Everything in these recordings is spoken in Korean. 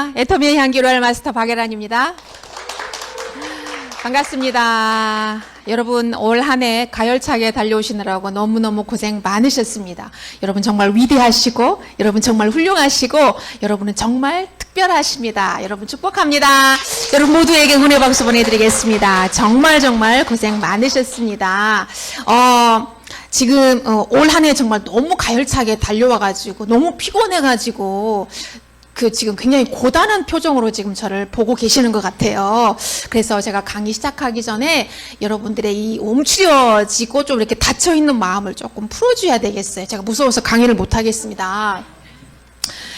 반갑습니다. 애터미의 향기로할 마스터 박예란입니다. 반갑습니다. 여러분 올 한 해 가열차게 달려오시느라고 너무너무 고생 많으셨습니다. 여러분 정말 위대하시고 여러분 정말 훌륭하시고 여러분은 정말 특별하십니다. 여러분 축복합니다. 여러분 모두에게 은혜 박수 보내드리겠습니다. 정말 고생 많으셨습니다. 지금 올 한 해 정말 너무 가열차게 달려와가지고 너무 피곤해가지고 지금 굉장히 고단한 표정으로 지금 저를 보고 계시는 것 같아요. 그래서 제가 강의 시작하기 전에 여러분들의 이 움츠려지고 좀 이렇게 닫혀있는 마음을 조금 풀어줘야 되겠어요. 제가 무서워서 강의를 못하겠습니다.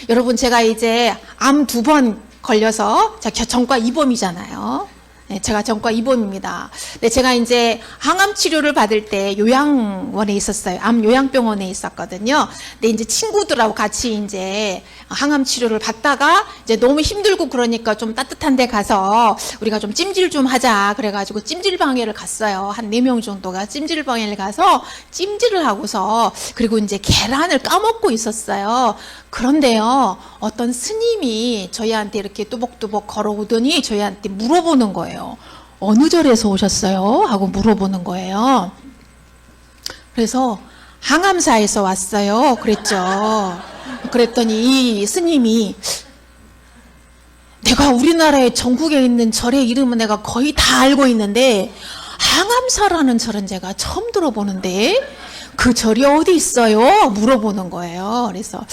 여러분 제가 이제 암 2번 걸려서 제가 전과 입원이잖아요. 네, 제가 전과 입원입니다. 네, 제가 이제 항암 치료를 받을 때 요양원에 있었어요. 암 요양병원에 있었거든요. 근데 이제 친구들하고 같이 이제 항암 치료를 받다가 이제 너무 힘들고 그러니까 좀 따뜻한 데 가서 우리가 좀 찜질 좀 하자. 그래가지고 찜질방에를 갔어요. 한 4명 정도가 찜질방에를 가서 찜질을 하고서 그리고 이제 계란을 까먹고 있었어요. 그런데요, 어떤 스님이 저희한테 이렇게 뚜벅뚜벅 걸어오더니 저희한테 물어보는 거예요. 어느 절에서 오셨어요? 하고 물어보는 거예요. 그래서 항암사에서 왔어요. 그랬죠. 그랬더니 이 스님이 내가 우리나라의 전국에 있는 절의 이름은 내가 거의 다 알고 있는데 항암사라는 절은 제가 처음 들어보는데 그 절이 어디 있어요? 물어보는 거예요. 그래서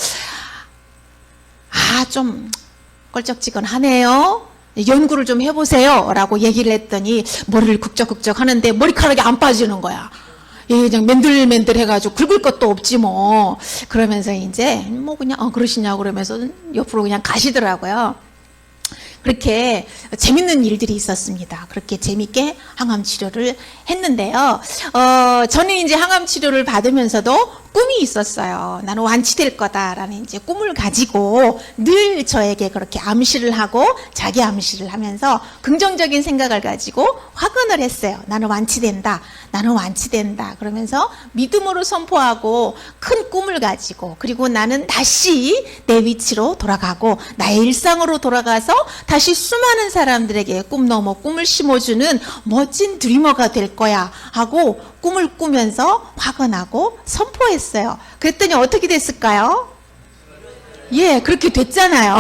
좀 껄쩍지근하네요. 연구를 좀 해보세요. 라고 얘기를 했더니 머리를 굵적굵적 하는데 머리카락이 안 빠지는 거야. 그냥 맨들맨들 해가지고 긁을 것도 없지 뭐. 그러면서 이제 그냥 그러시냐고 그러면서 옆으로 그냥 가시더라고요. 그렇게 재밌는 일들이 있었습니다. 그렇게 재밌게 항암 치료를 했는데요. 저는 이제 항암 치료를 받으면서도 꿈이 있었어요. 나는 완치될 거다라는 이제 꿈을 가지고 늘 저에게 그렇게 암시를 하고 자기 암시를 하면서 긍정적인 생각을 가지고 확언을 했어요. 나는 완치된다. 나는 완치된다. 그러면서 믿음으로 선포하고 큰 꿈을 가지고 그리고 나는 다시 내 위치로 돌아가고 나의 일상으로 돌아가서 다시 수많은 사람들에게 꿈 넘어 꿈을 심어주는 멋진 드리머가 될 거야 하고 꿈을 꾸면서 확언하고 선포했어요. 그랬더니 어떻게 됐을까요? 예, 그렇게 됐잖아요.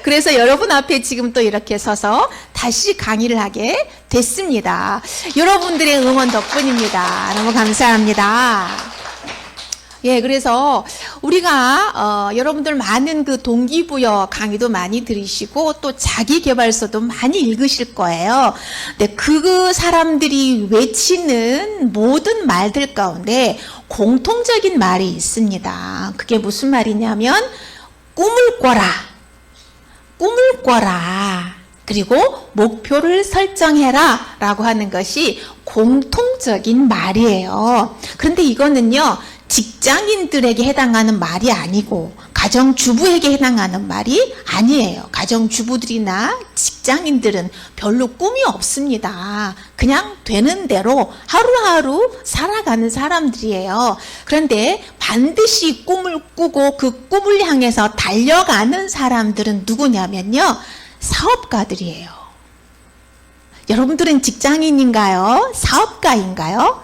그래서 여러분 앞에 지금 또 이렇게 서서 다시 강의를 하게 됐습니다. 여러분들의 응원 덕분입니다. 너무 감사합니다. 예, 그래서 우리가 여러분들 많은 그 동기부여 강의도 많이 들으시고 또 자기계발서도 많이 읽으실 거예요. 근데 그 사람들이 외치는 모든 말들 가운데 공통적인 말이 있습니다. 그게 무슨 말이냐면 꿈을 꿔라. 꿈을 꿔라. 그리고 목표를 설정해라 라고 하는 것이 공통적인 말이에요. 그런데 이거는요, 직장인들에게 해당하는 말이 아니고 가정주부에게 해당하는 말이 아니에요. 가정주부들이나 직장인들은 별로 꿈이 없습니다. 그냥 되는 대로 하루하루 살아가는 사람들이에요. 그런데 반드시 꿈을 꾸고 그 꿈을 향해서 달려가는 사람들은 누구냐면요, 사업가들이에요. 여러분들은 직장인인가요? 사업가인가요?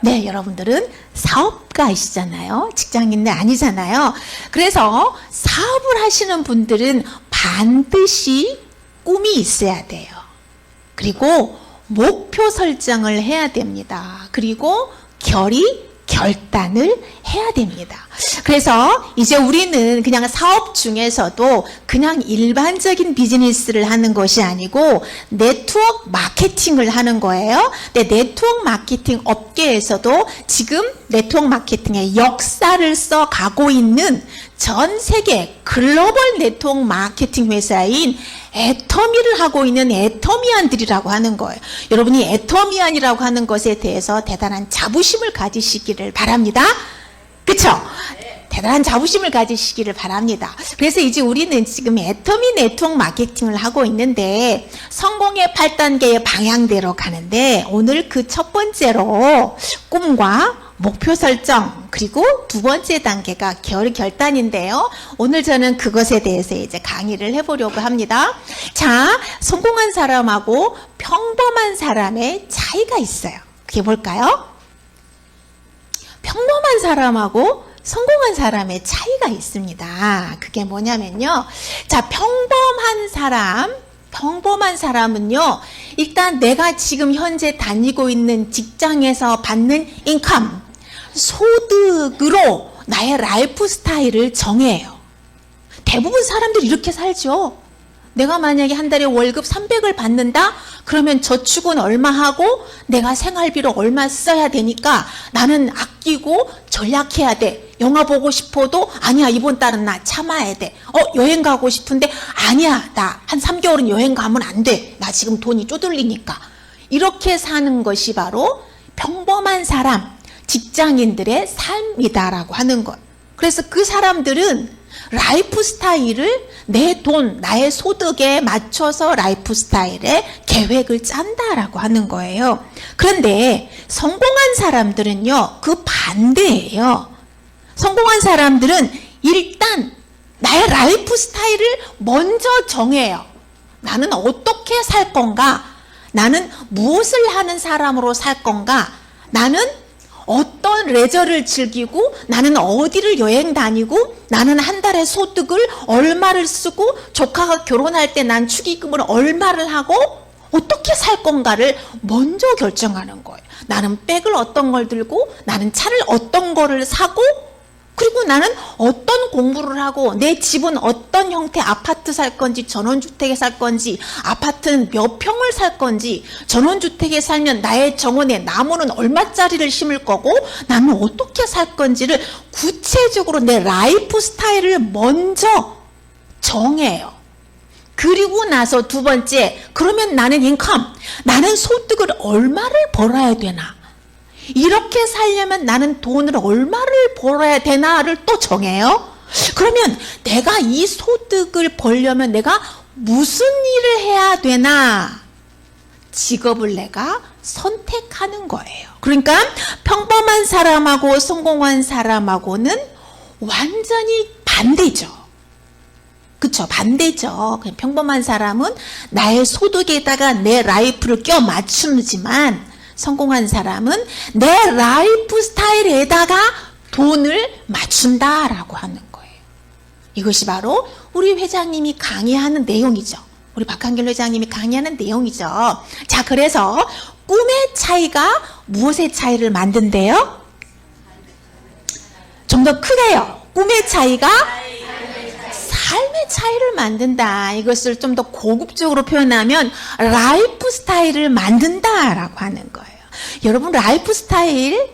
네, 여러분들은 사업가이시잖아요. 직장인은 아니잖아요. 그래서 사업을 하시는 분들은 반드시 꿈이 있어야 돼요. 그리고 목표 설정을 해야 됩니다. 그리고 결단을 해야 됩니다. 그래서 이제 우리는 그냥 사업 중에서도 그냥 일반적인 비즈니스를 하는 것이 아니고 네트워크 마케팅을 하는 거예요. 근데 네트워크 마케팅 업계에서도 지금 네트워크 마케팅의 역사를 써가고 있는 전 세계 글로벌 네트워크 마케팅 회사인 애터미를 하고 있는 애터미안들이라고 하는 거예요. 여러분이 애터미안이라고 하는 것에 대해서 대단한 자부심을 가지시기를 바랍니다. 그쵸? 대단한 자부심을 가지시기를 바랍니다. 그래서 이제 우리는 지금 애터미 네트워크 마케팅을 하고 있는데 성공의 8단계의 방향대로 가는데 오늘 그 첫 번째로 꿈과 목표 설정, 그리고 두 번째 단계가 결단인데요. 오늘 저는 그것에 대해서 이제 강의를 해보려고 합니다. 자, 성공한 사람하고 평범한 사람의 차이가 있어요. 그게 뭘까요? 평범한 사람하고 성공한 사람의 차이가 있습니다. 그게 뭐냐면요. 자, 평범한 사람은요, 일단 내가 지금 현재 다니고 있는 직장에서 받는 인컴, 소득으로 나의 라이프 스타일을 정해요. 대부분 사람들이 이렇게 살죠. 내가 만약에 한 달에 월급 300을 받는다? 그러면 저축은 얼마 하고 내가 생활비로 얼마 써야 되니까 나는 아끼고 절약해야 돼. 영화 보고 싶어도 아니야, 이번 달은 나 참아야 돼. 여행 가고 싶은데 아니야, 나 한 3개월은 여행 가면 안 돼. 나 지금 돈이 쪼들리니까. 이렇게 사는 것이 바로 평범한 사람, 직장인들의 삶이다라고 하는 것. 그래서 그 사람들은 라이프 스타일을 내 돈, 나의 소득에 맞춰서 라이프 스타일의 계획을 짠다라고 하는 거예요. 그런데 성공한 사람들은요, 그 반대예요. 성공한 사람들은 일단 나의 라이프 스타일을 먼저 정해요. 나는 어떻게 살 건가? 나는 무엇을 하는 사람으로 살 건가? 나는 어떤 레저를 즐기고, 나는 어디를 여행 다니고, 나는 한 달에 소득을 얼마를 쓰고, 조카가 결혼할 때 난 축의금을 얼마를 하고, 어떻게 살 건가를 먼저 결정하는 거예요. 나는 백을 어떤 걸 들고, 나는 차를 어떤 거를 사고, 그리고 나는 어떤 공부를 하고, 내 집은 어떤 형태 아파트 살 건지, 전원주택에 살 건지, 아파트는 몇 평을 살 건지, 전원주택에 살면 나의 정원에 나무는 얼마짜리를 심을 거고, 나는 어떻게 살 건지를 구체적으로 내 라이프 스타일을 먼저 정해요. 그리고 나서 두 번째, 그러면 나는 인컴, 나는 소득을 얼마를 벌어야 되나? 이렇게 살려면 나는 돈을 얼마를 벌어야 되나를 또 정해요. 그러면 내가 이 소득을 벌려면 내가 무슨 일을 해야 되나? 직업을 내가 선택하는 거예요. 그러니까 평범한 사람하고 성공한 사람하고는 완전히 반대죠. 그쵸? 반대죠. 평범한 사람은 나의 소득에다가 내 라이프를 껴 맞추지만, 성공한 사람은 내 라이프 스타일에다가 돈을 맞춘다라고 하는 거예요. 이것이 바로 우리 회장님이 강의하는 내용이죠. 우리 박한길 회장님이 강의하는 내용이죠. 자, 그래서 꿈의 차이가 무엇의 차이를 만든대요? 좀 더 크게요. 꿈의 차이가 삶의 차이를 만든다. 이것을 좀 더 고급적으로 표현하면 라이프 스타일을 만든다라고 하는 거예요. 여러분, 라이프 스타일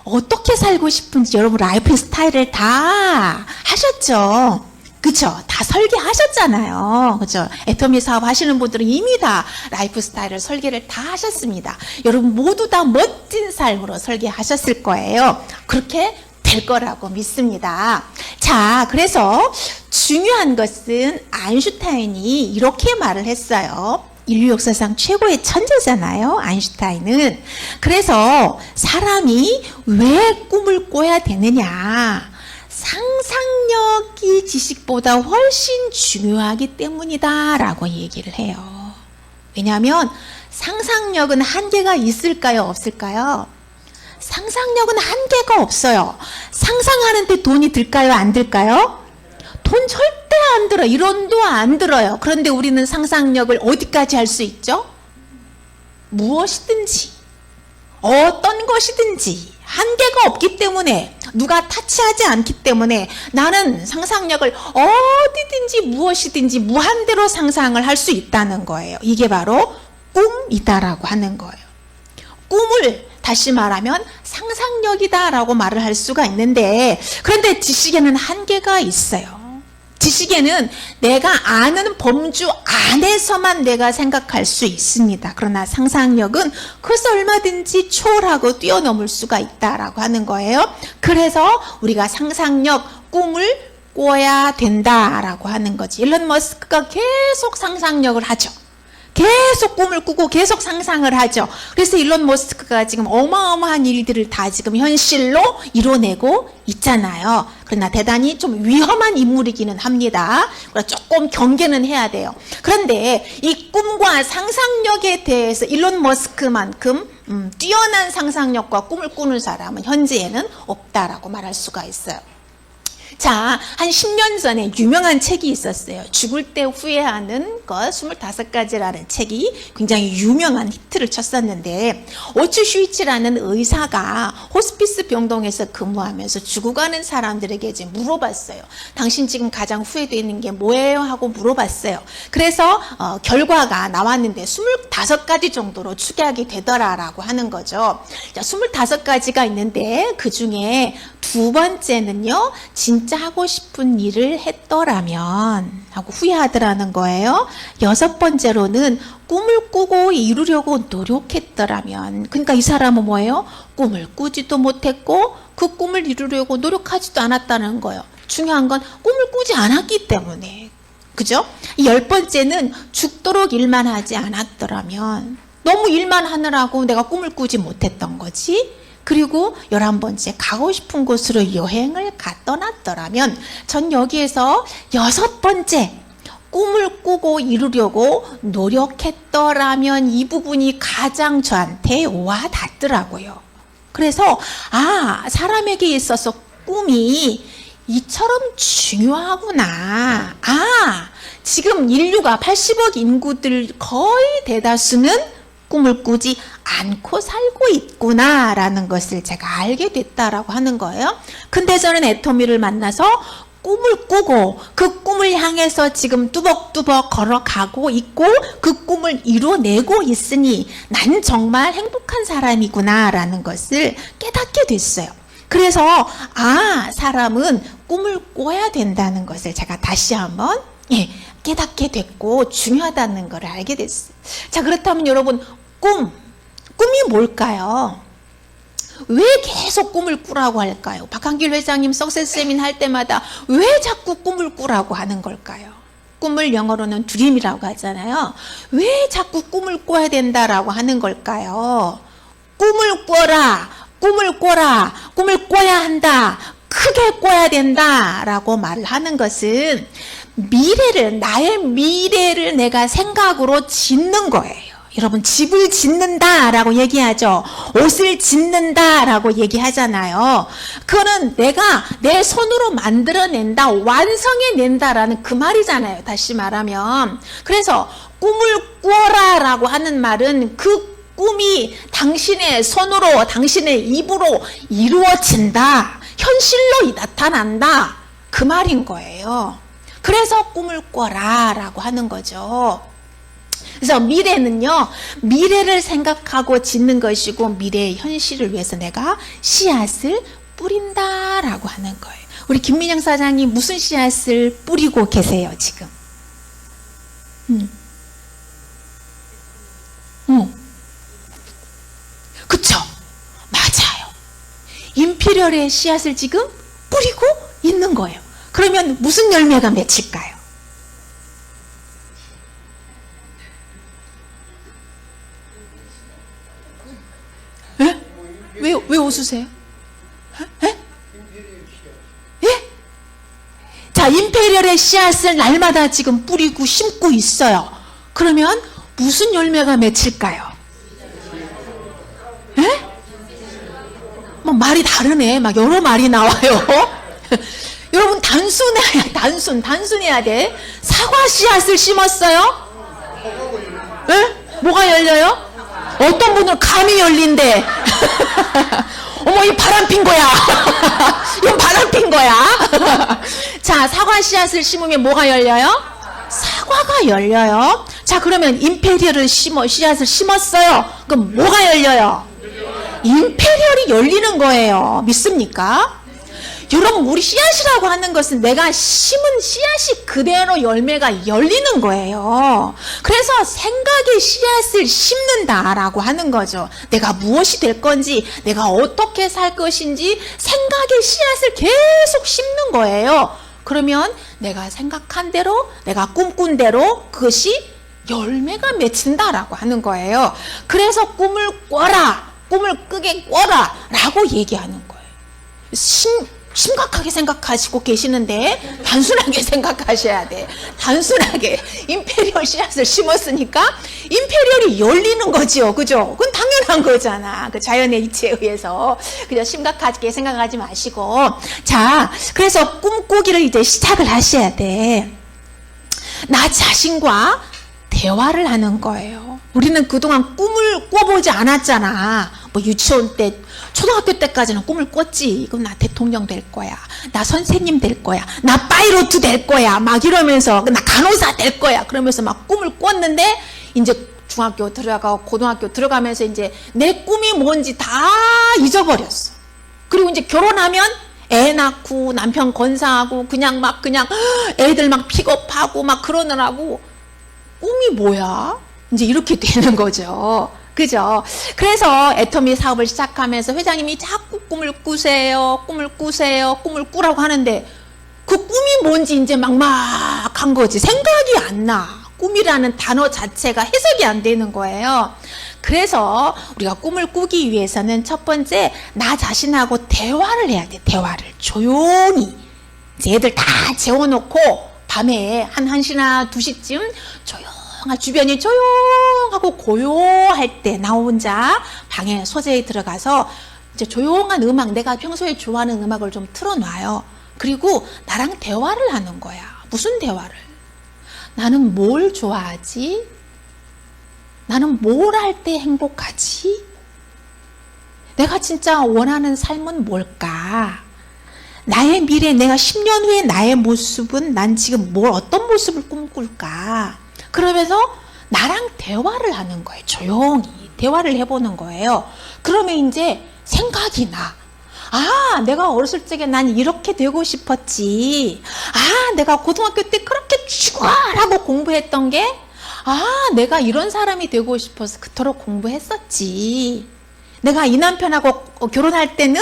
어떻게 살고 싶은지 여러분 라이프 스타일을 다 하셨죠? 그쵸? 다 설계하셨잖아요. 그쵸? 애터미 사업 하시는 분들은 이미 다 라이프 스타일을 설계를 다 하셨습니다. 여러분 모두 다 멋진 삶으로 설계하셨을 거예요. 그렇게 될 거라고 믿습니다. 자, 그래서 중요한 것은 아인슈타인이 이렇게 말을 했어요. 인류 역사상 최고의 천재잖아요, 아인슈타인은. 그래서 사람이 왜 꿈을 꿔야 되느냐? 상상력이 지식보다 훨씬 중요하기 때문이다 라고 얘기를 해요. 왜냐하면 상상력은 한계가 있을까요, 없을까요? 상상력은 한계가 없어요. 상상하는데 돈이 들까요, 안 들까요? 돈 절대 안 들어요. 1원도 안 들어요. 그런데 우리는 상상력을 어디까지 할 수 있죠? 무엇이든지, 어떤 것이든지 한계가 없기 때문에, 누가 타치하지 않기 때문에 나는 상상력을 어디든지 무엇이든지 무한대로 상상을 할 수 있다는 거예요. 이게 바로 꿈이다라고 하는 거예요. 꿈을 다시 말하면 상상력이다라고 말을 할 수가 있는데, 그런데 지식에는 한계가 있어요. 지식에는 내가 아는 범주 안에서만 내가 생각할 수 있습니다. 그러나 상상력은 그것을 얼마든지 초월하고 뛰어넘을 수가 있다라고 하는 거예요. 그래서 우리가 상상력, 꿈을 꿔야 된다라고 하는 거지. 일론 머스크가 계속 상상력을 하죠. 계속 꿈을 꾸고 계속 상상을 하죠. 그래서 일론 머스크가 지금 어마어마한 일들을 다 지금 현실로 이뤄내고 있잖아요. 그러나 대단히 좀 위험한 인물이기는 합니다. 그래서 조금 경계는 해야 돼요. 그런데 이 꿈과 상상력에 대해서 일론 머스크만큼 뛰어난 상상력과 꿈을 꾸는 사람은 현재에는 없다라고 말할 수가 있어요. 자, 한 10년 전에 유명한 책이 있었어요. 죽을 때 후회하는 것 25가지라는 책이 굉장히 유명한 히트를 쳤었는데, 오츠 슈이치라는 의사가 호스피스 병동에서 근무하면서 죽어가는 사람들에게 이제 물어봤어요. 당신 지금 가장 후회되는 게 뭐예요? 하고 물어봤어요. 그래서 결과가 나왔는데 25가지 정도로 축약이 되더라라고 하는 거죠. 자, 25가지가 있는데 그 중에 두 번째는요, 진짜 하고 싶은 일을 했더라면 하고 후회하더라는 거예요. 6번째로는 꿈을 꾸고 이루려고 노력했더라면. 그러니까 이 사람은 뭐예요? 꿈을 꾸지도 못했고 그 꿈을 이루려고 노력하지도 않았다는 거예요. 중요한 건 꿈을 꾸지 않았기 때문에. 그죠? 10번째는 죽도록 일만 하지 않았더라면. 너무 일만 하느라고 내가 꿈을 꾸지 못했던 거지. 그리고 11번째, 가고 싶은 곳으로 여행을 떠났더라면. 전 여기에서 6번째, 꿈을 꾸고 이루려고 노력했더라면, 이 부분이 가장 저한테 와 닿더라고요. 그래서 사람에게 있어서 꿈이 이처럼 중요하구나. 지금 인류가 80억 인구들 거의 대다수는 꿈을 꾸지 않고 살고 있구나라는 것을 제가 알게 됐다라고 하는 거예요. 근데 저는 애토미를 만나서 꿈을 꾸고 그 꿈을 향해서 지금 뚜벅뚜벅 걸어가고 있고 그 꿈을 이뤄내고 있으니 난 정말 행복한 사람이구나라는 것을 깨닫게 됐어요. 그래서 사람은 꿈을 꿔야 된다는 것을 제가 다시 한번 깨닫게 됐고 중요하다는 걸 알게 됐어요. 자, 그렇다면 여러분, 꿈이 뭘까요? 왜 계속 꿈을 꾸라고 할까요? 박한길 회장님 석세스 세민 할 때마다 왜 자꾸 꿈을 꾸라고 하는 걸까요? 꿈을 영어로는 드림이라고 하잖아요. 왜 자꾸 꿈을 꿔야 된다라고 하는 걸까요? 꿈을 꿔라, 꿈을 꿔라, 꿈을 꿔야 한다, 크게 꿔야 된다라고 말을 하는 것은 나의 미래를 내가 생각으로 짓는 거예요. 여러분, 집을 짓는다라고 얘기하죠. 옷을 짓는다라고 얘기하잖아요. 그거는 내가 내 손으로 만들어낸다, 완성해낸다라는 그 말이잖아요. 다시 말하면. 그래서 꿈을 꾸어라라고 하는 말은 그 꿈이 당신의 손으로, 당신의 입으로 이루어진다, 현실로 나타난다, 그 말인 거예요. 그래서 꿈을 꿔라라고 하는 거죠. 그래서 미래는요, 미래를 생각하고 짓는 것이고 미래의 현실을 위해서 내가 씨앗을 뿌린다라고 하는 거예요. 우리 김민영 사장님 무슨 씨앗을 뿌리고 계세요, 지금? 그쵸? 맞아요. 임피리얼의 씨앗을 지금 뿌리고 있는 거예요. 그러면 무슨 열매가 맺힐까요? 왜 웃으세요? 예? 자, 임페리얼의 씨앗을 날마다 지금 뿌리고 심고 있어요. 그러면 무슨 열매가 맺힐까요? 예? 뭐 말이 다르네. 막 여러 말이 나와요. 여러분, 단순해야 돼. 사과 씨앗을 심었어요? 예? 뭐가 열려요? 어떤 분은 감이 열린대. 어머, 이 바람 핀 거야. 이건 바람 핀 거야. 자, 사과 씨앗을 심으면 뭐가 열려요? 사과가 열려요. 자, 그러면 임페리얼을 씨앗을 심었어요. 그럼 뭐가 열려요? 임페리얼이 열리는 거예요. 믿습니까? 여러분, 우리 씨앗이라고 하는 것은 내가 심은 씨앗이 그대로 열매가 열리는 거예요. 그래서 생각의 씨앗을 심는다라고 하는 거죠. 내가 무엇이 될 건지, 내가 어떻게 살 것인지 생각의 씨앗을 계속 심는 거예요. 그러면 내가 생각한 대로, 내가 꿈꾼 대로 그것이 열매가 맺힌다라고 하는 거예요. 그래서 꿈을 꿔라, 꿈을 끄게 꿔라 라고 얘기하는 거예요. 심각하게 생각하시고 계시는데 단순하게 생각하셔야 돼. 단순하게 임페리얼 씨앗을 심었으니까 임페리얼이 열리는 거지요. 그죠? 그건 당연한 거잖아. 그 자연의 이치에 의해서. 그죠? 심각하게 생각하지 마시고. 자, 그래서 꿈꾸기를 이제 시작을 하셔야 돼. 나 자신과 대화를 하는 거예요. 우리는 그동안 꿈을 꿔보지 않았잖아. 뭐 유치원 때, 초등학교 때까지는 꿈을 꿨지. 그럼 나 대통령 될 거야. 나 선생님 될 거야. 나 파이로트 될 거야. 막 이러면서 나 간호사 될 거야. 그러면서 막 꿈을 꿨는데 이제 중학교 들어가고 고등학교 들어가면서 이제 내 꿈이 뭔지 다 잊어버렸어. 그리고 이제 결혼하면 애 낳고 남편 건사하고 그냥 애들 막 픽업하고 막 그러느라고 꿈이 뭐야? 이제 이렇게 되는 거죠. 그죠? 그래서 애터미 사업을 시작하면서 회장님이 자꾸 꿈을 꾸세요. 꿈을 꾸세요. 꿈을 꾸라고 하는데 그 꿈이 뭔지 이제 막막한 거지. 생각이 안 나. 꿈이라는 단어 자체가 해석이 안 되는 거예요. 그래서 우리가 꿈을 꾸기 위해서는 첫 번째 나 자신하고 대화를 해야 돼. 대화를 조용히. 이제 애들 다 재워놓고 밤에 한 1시나 2시쯤 주변이 조용하고 고요할 때 나 혼자 방에 소재에 들어가서 이제 조용한 음악, 내가 평소에 좋아하는 음악을 좀 틀어놔요. 그리고 나랑 대화를 하는 거야. 무슨 대화를? 나는 뭘 좋아하지? 나는 뭘 할 때 행복하지? 내가 진짜 원하는 삶은 뭘까? 나의 미래, 내가 10년 후에 나의 모습은 난 지금 어떤 모습을 꿈꿀까? 그러면서 나랑 대화를 하는 거예요. 조용히 대화를 해보는 거예요. 그러면 이제 생각이 나. 아, 내가 어렸을 적에 난 이렇게 되고 싶었지. 아, 내가 고등학교 때 그렇게 죽어라고 공부했던 게, 아, 내가 이런 사람이 되고 싶어서 그토록 공부했었지. 내가 이 남편하고 결혼할 때는,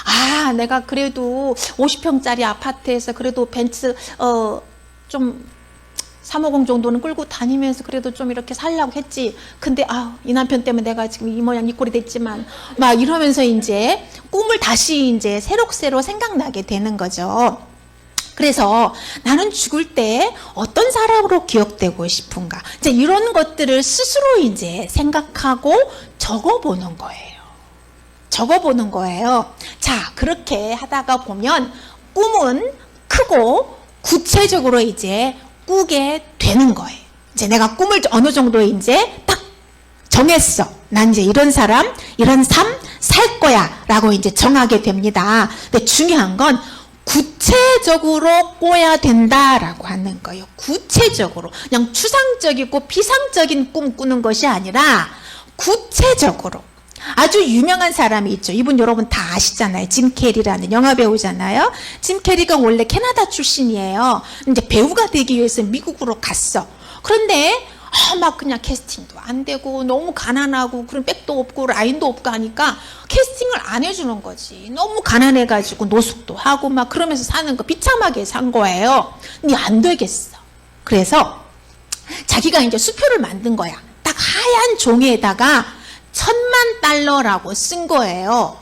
아, 내가 그래도 50평짜리 아파트에서 그래도 벤츠, 좀, 350 정도는 끌고 다니면서 그래도 좀 이렇게 살려고 했지. 근데 이 남편 때문에 내가 지금 이 모양 이 꼴이 됐지만 막 이러면서 이제 꿈을 다시 이제 새록새록 생각나게 되는 거죠. 그래서 나는 죽을 때 어떤 사람으로 기억되고 싶은가? 이제 이런 것들을 스스로 이제 생각하고 적어보는 거예요. 적어보는 거예요. 자, 그렇게 하다가 보면 꿈은 크고 구체적으로 이제 꾸게 되는 거예요. 이제 내가 꿈을 어느 정도 이제 딱 정했어. 난 이제 이런 사람, 이런 삶 살 거야 라고 이제 정하게 됩니다. 근데 중요한 건 구체적으로 꿔야 된다라고 하는 거예요. 구체적으로. 그냥 추상적이고 피상적인 꿈 꾸는 것이 아니라 구체적으로. 아주 유명한 사람이 있죠. 이분 여러분 다 아시잖아요. 짐 캐리라는 영화배우잖아요. 짐 캐리가 원래 캐나다 출신이에요. 이제 배우가 되기 위해서 미국으로 갔어. 그런데 막 그냥 캐스팅도 안 되고 너무 가난하고 그런 백도 없고 라인도 없고 하니까 캐스팅을 안 해주는 거지. 너무 가난해가지고 노숙도 하고 막 그러면서 사는 거 비참하게 산 거예요. 근데 안 되겠어. 그래서 자기가 이제 수표를 만든 거야. 딱 하얀 종이에다가 $10,000,000라고 쓴 거예요.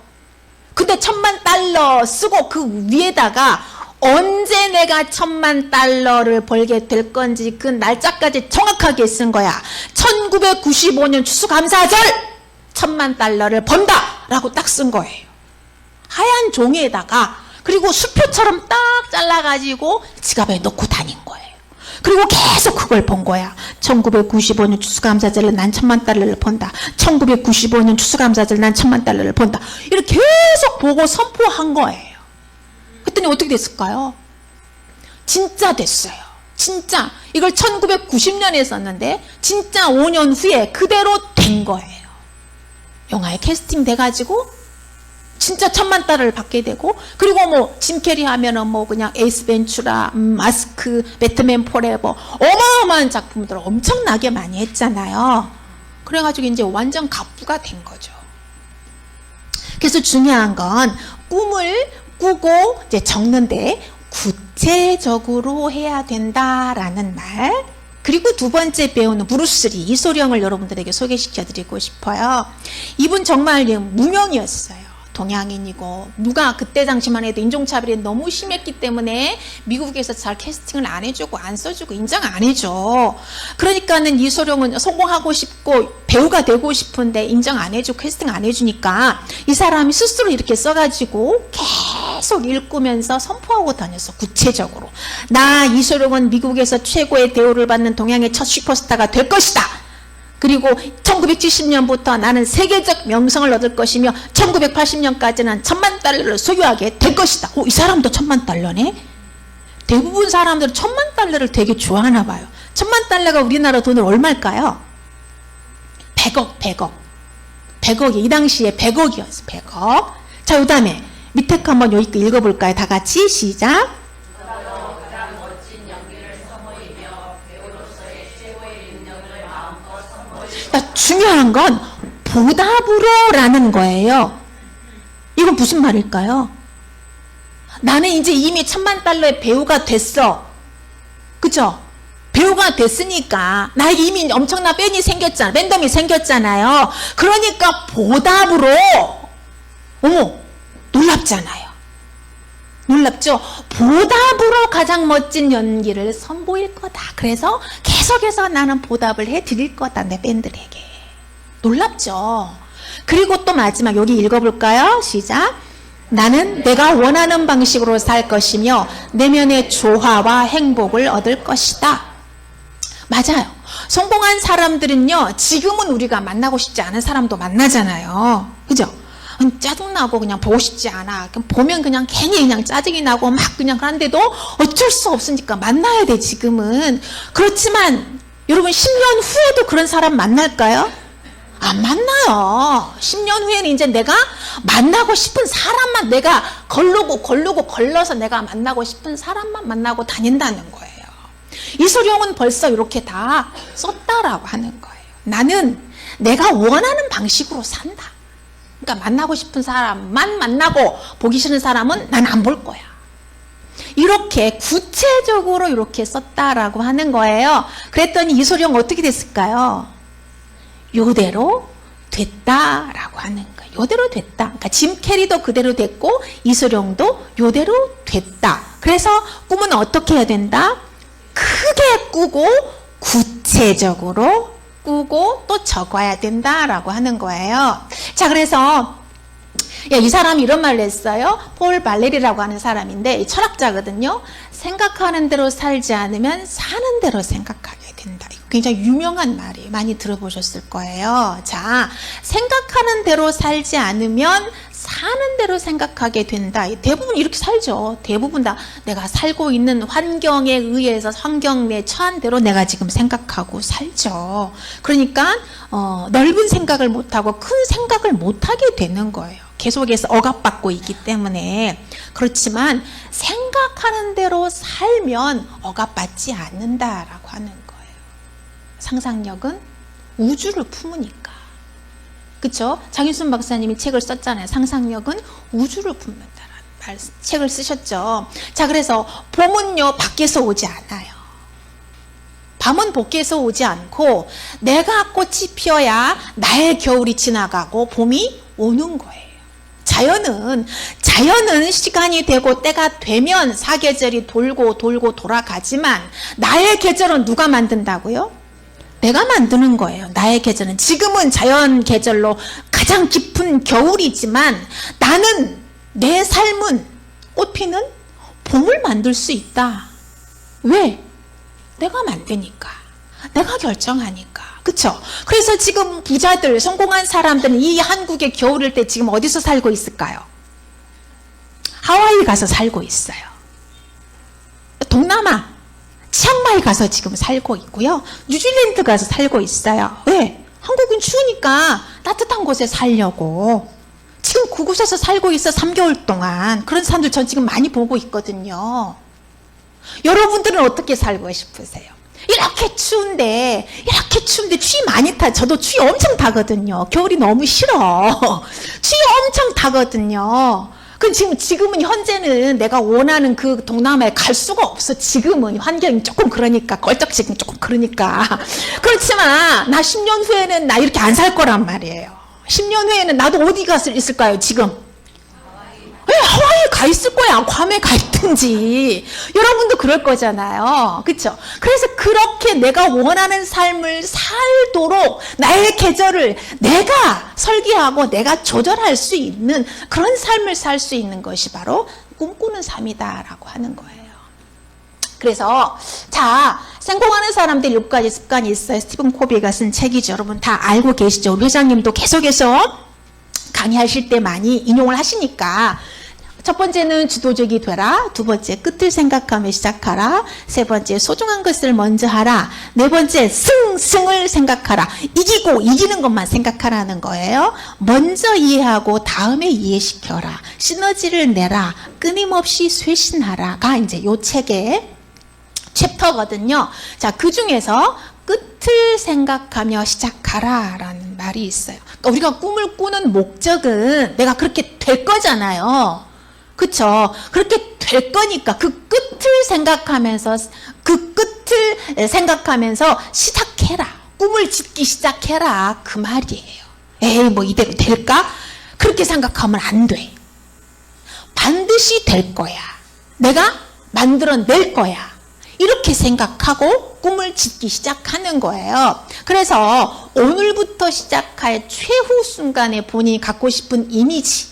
근데 $10,000,000 쓰고 그 위에다가 언제 내가 $10,000,000를 벌게 될 건지 그 날짜까지 정확하게 쓴 거야. 1995년 추수감사절 $10,000,000를 번다 라고 딱 쓴 거예요. 하얀 종이에다가. 그리고 수표처럼 딱 잘라가지고 지갑에 넣고 다닌 거예요. 그리고 계속 그걸 본 거야. 1995년 추수감사절에 난 $10,000,000를 번다. 1995년 추수감사절 난 $10,000,000를 번다. 이렇게 계속 보고 선포한 거예요. 그랬더니 어떻게 됐을까요? 진짜 됐어요. 진짜. 이걸 1990년에 썼는데 진짜 5년 후에 그대로 된 거예요. 영화에 캐스팅 돼가지고 진짜 $10,000,000을 받게 되고, 그리고 뭐 짐 캐리 하면은 뭐 그냥 에이스 벤츄라, 마스크, 배트맨 포레버 어마어마한 작품들 엄청나게 많이 했잖아요. 그래가지고 이제 완전 갑부가 된 거죠. 그래서 중요한 건 꿈을 꾸고 이제 적는데 구체적으로 해야 된다라는 말. 그리고 두 번째 배우는 브루스리 이소룡을 여러분들에게 소개시켜드리고 싶어요. 이분 정말 무명이었어요. 동양인이고 누가 그때 당시만 해도 인종차별이 너무 심했기 때문에 미국에서 잘 캐스팅을 안 해주고 안 써주고 인정 안 해줘. 그러니까는 이소룡은 성공하고 싶고 배우가 되고 싶은데 인정 안 해주고 캐스팅 안 해주니까 이 사람이 스스로 이렇게 써가지고 계속 읽으면서 선포하고 다녔어. 구체적으로 나 이소룡은 미국에서 최고의 대우를 받는 동양의 첫 슈퍼스타가 될 것이다. 그리고 1970년부터 나는 세계적 명성을 얻을 것이며 1980년까지는 1,000만 달러를 소유하게 될 것이다. 이 사람도 1,000만 달러네? 대부분 사람들은 1,000만 달러를 되게 좋아하나 봐요. 1,000만 달러가 우리나라 돈으로 얼마일까요? 100억. 100억이 이 당시에 100억이었어. 100억. 자, 그 다음에 밑에 거 한번 여기 읽어볼까요? 다 같이 시작. 중요한 건 보답으로라는 거예요. 이건 무슨 말일까요? 나는 이제 이미 1,000만 달러의 배우가 됐어. 그죠? 배우가 됐으니까 나에게 이미 엄청난 팬이 생겼잖아. 팬덤이 생겼잖아요. 그러니까 보답으로 어머 놀랍잖아요. 놀랍죠? 보답으로 가장 멋진 연기를 선보일 거다. 그래서 계속해서 나는 보답을 해드릴 거다. 내 팬들에게. 놀랍죠? 그리고 또 마지막 여기 읽어볼까요? 시작. 나는 내가 원하는 방식으로 살 것이며 내면의 조화와 행복을 얻을 것이다. 맞아요. 성공한 사람들은요, 지금은 우리가 만나고 싶지 않은 사람도 만나잖아요. 그죠? 짜증나고 그냥 보고 싶지 않아. 보면 그냥 괜히 그냥 짜증이 나고 막 그냥 그런데도 어쩔 수 없으니까 만나야 돼, 지금은. 그렇지만 여러분 10년 후에도 그런 사람 만날까요? 안 만나요. 10년 후에는 이제 내가 만나고 싶은 사람만 내가 걸러서 내가 만나고 싶은 사람만 만나고 다닌다는 거예요. 이소룡은 벌써 이렇게 다 썼다라고 하는 거예요. 나는 내가 원하는 방식으로 산다. 그러니까 만나고 싶은 사람만 만나고 보기 싫은 사람은 난 안 볼 거야. 이렇게 구체적으로 이렇게 썼다라고 하는 거예요. 그랬더니 이소룡 어떻게 됐을까요? 요대로 됐다라고 하는 거예요. 요대로 됐다. 그러니까 짐 캐리도 그대로 됐고 이소룡도 요대로 됐다. 그래서 꿈은 어떻게 해야 된다? 크게 꾸고 구체적으로 꾸고 또 적어야 된다라고 하는 거예요. 자, 그래서 이 사람이 이런 말을 했어요. 폴 발레리라고 하는 사람인데 철학자거든요. 생각하는 대로 살지 않으면 사는 대로 생각하게 된다. 이거 굉장히 유명한 말이에요. 많이 들어보셨을 거예요. 자, 생각하는 대로 살지 않으면 사는 대로 생각하게 된다. 대부분 이렇게 살죠. 대부분 다 내가 살고 있는 환경에 의해서 환경 내 처한 대로 내가 지금 생각하고 살죠. 그러니까 넓은 생각을 못하고 큰 생각을 못하게 되는 거예요. 계속해서 억압받고 있기 때문에. 그렇지만 생각하는 대로 살면 억압받지 않는다라고 하는 거예요. 상상력은 우주를 품으니까. 그쵸? 장윤순 박사님이 책을 썼잖아요. 상상력은 우주를 품는다라는 책을 쓰셨죠. 자, 그래서 봄은요 밖에서 오지 않아요. 밤은 밖에서 오지 않고 내가 꽃이 피어야 나의 겨울이 지나가고 봄이 오는 거예요. 자연은 시간이 되고 때가 되면 사계절이 돌고 돌아가지만 나의 계절은 누가 만든다고요? 내가 만드는 거예요. 나의 계절은. 지금은 자연 계절로 가장 깊은 겨울이지만 나는 내 삶은 꽃피는 봄을 만들 수 있다. 왜? 내가 만드니까. 내가 결정하니까. 그쵸? 그래서 지금 부자들, 성공한 사람들은 이 한국의 겨울일 때 지금 어디서 살고 있을까요? 하와이 가서 살고 있어요. 동남아, 치앙마이 가서 지금 살고 있고요. 뉴질랜드 가서 살고 있어요. 왜? 한국은 추우니까 따뜻한 곳에 살려고. 지금 그곳에서 살고 있어 3개월 동안. 그런 사람들 전 지금 많이 보고 있거든요. 여러분들은 어떻게 살고 싶으세요? 이렇게 추운데 추위 많이 타. 저도 추위 엄청 타거든요. 겨울이 너무 싫어. 추위 엄청 타거든요. 그 지금은 현재는 내가 원하는 그 동남아에 갈 수가 없어. 지금은 환경이 조금 그러니까, 껄쩍지금 조금 그러니까. 그렇지만 나 10년 후에는 나 이렇게 안 살 거란 말이에요. 10년 후에는 나도 어디 가서 있을까요, 지금? 왜 하와이에 가 있을 거야. 괌에 가 있든지. 여러분도 그럴 거잖아요. 그렇죠? 그래서 그렇게 내가 원하는 삶을 살도록 나의 계절을 내가 설계하고 내가 조절할 수 있는 그런 삶을 살 수 있는 것이 바로 꿈꾸는 삶이다라고 하는 거예요. 그래서 자, 성공하는 사람들 6가지 습관이 있어요. 스티븐 코비가 쓴 책이죠. 여러분 다 알고 계시죠? 우리 회장님도 계속해서 강의하실 때 많이 인용을 하시니까. 첫 번째는 주도적이 되라. 두 번째 끝을 생각하며 시작하라. 세 번째 소중한 것을 먼저 하라. 네 번째 승을 생각하라. 이기고 이기는 것만 생각하라는 거예요. 먼저 이해하고 다음에 이해시켜라. 시너지를 내라. 끊임없이 쇄신하라가 이제 요 책의 챕터거든요. 자, 그 중에서 끝을 생각하며 시작하라 라는 말이 있어요. 그러니까 우리가 꿈을 꾸는 목적은 내가 그렇게 될 거잖아요. 그쵸? 그렇게 될 거니까 그 끝을 생각하면서 시작해라. 꿈을 짓기 시작해라. 그 말이에요. 에이, 뭐 이대로 될까? 그렇게 생각하면 안 돼. 반드시 될 거야. 내가 만들어낼 거야. 이렇게 생각하고 꿈을 짓기 시작하는 거예요. 그래서 오늘부터 시작할 최후 순간에 본인이 갖고 싶은 이미지,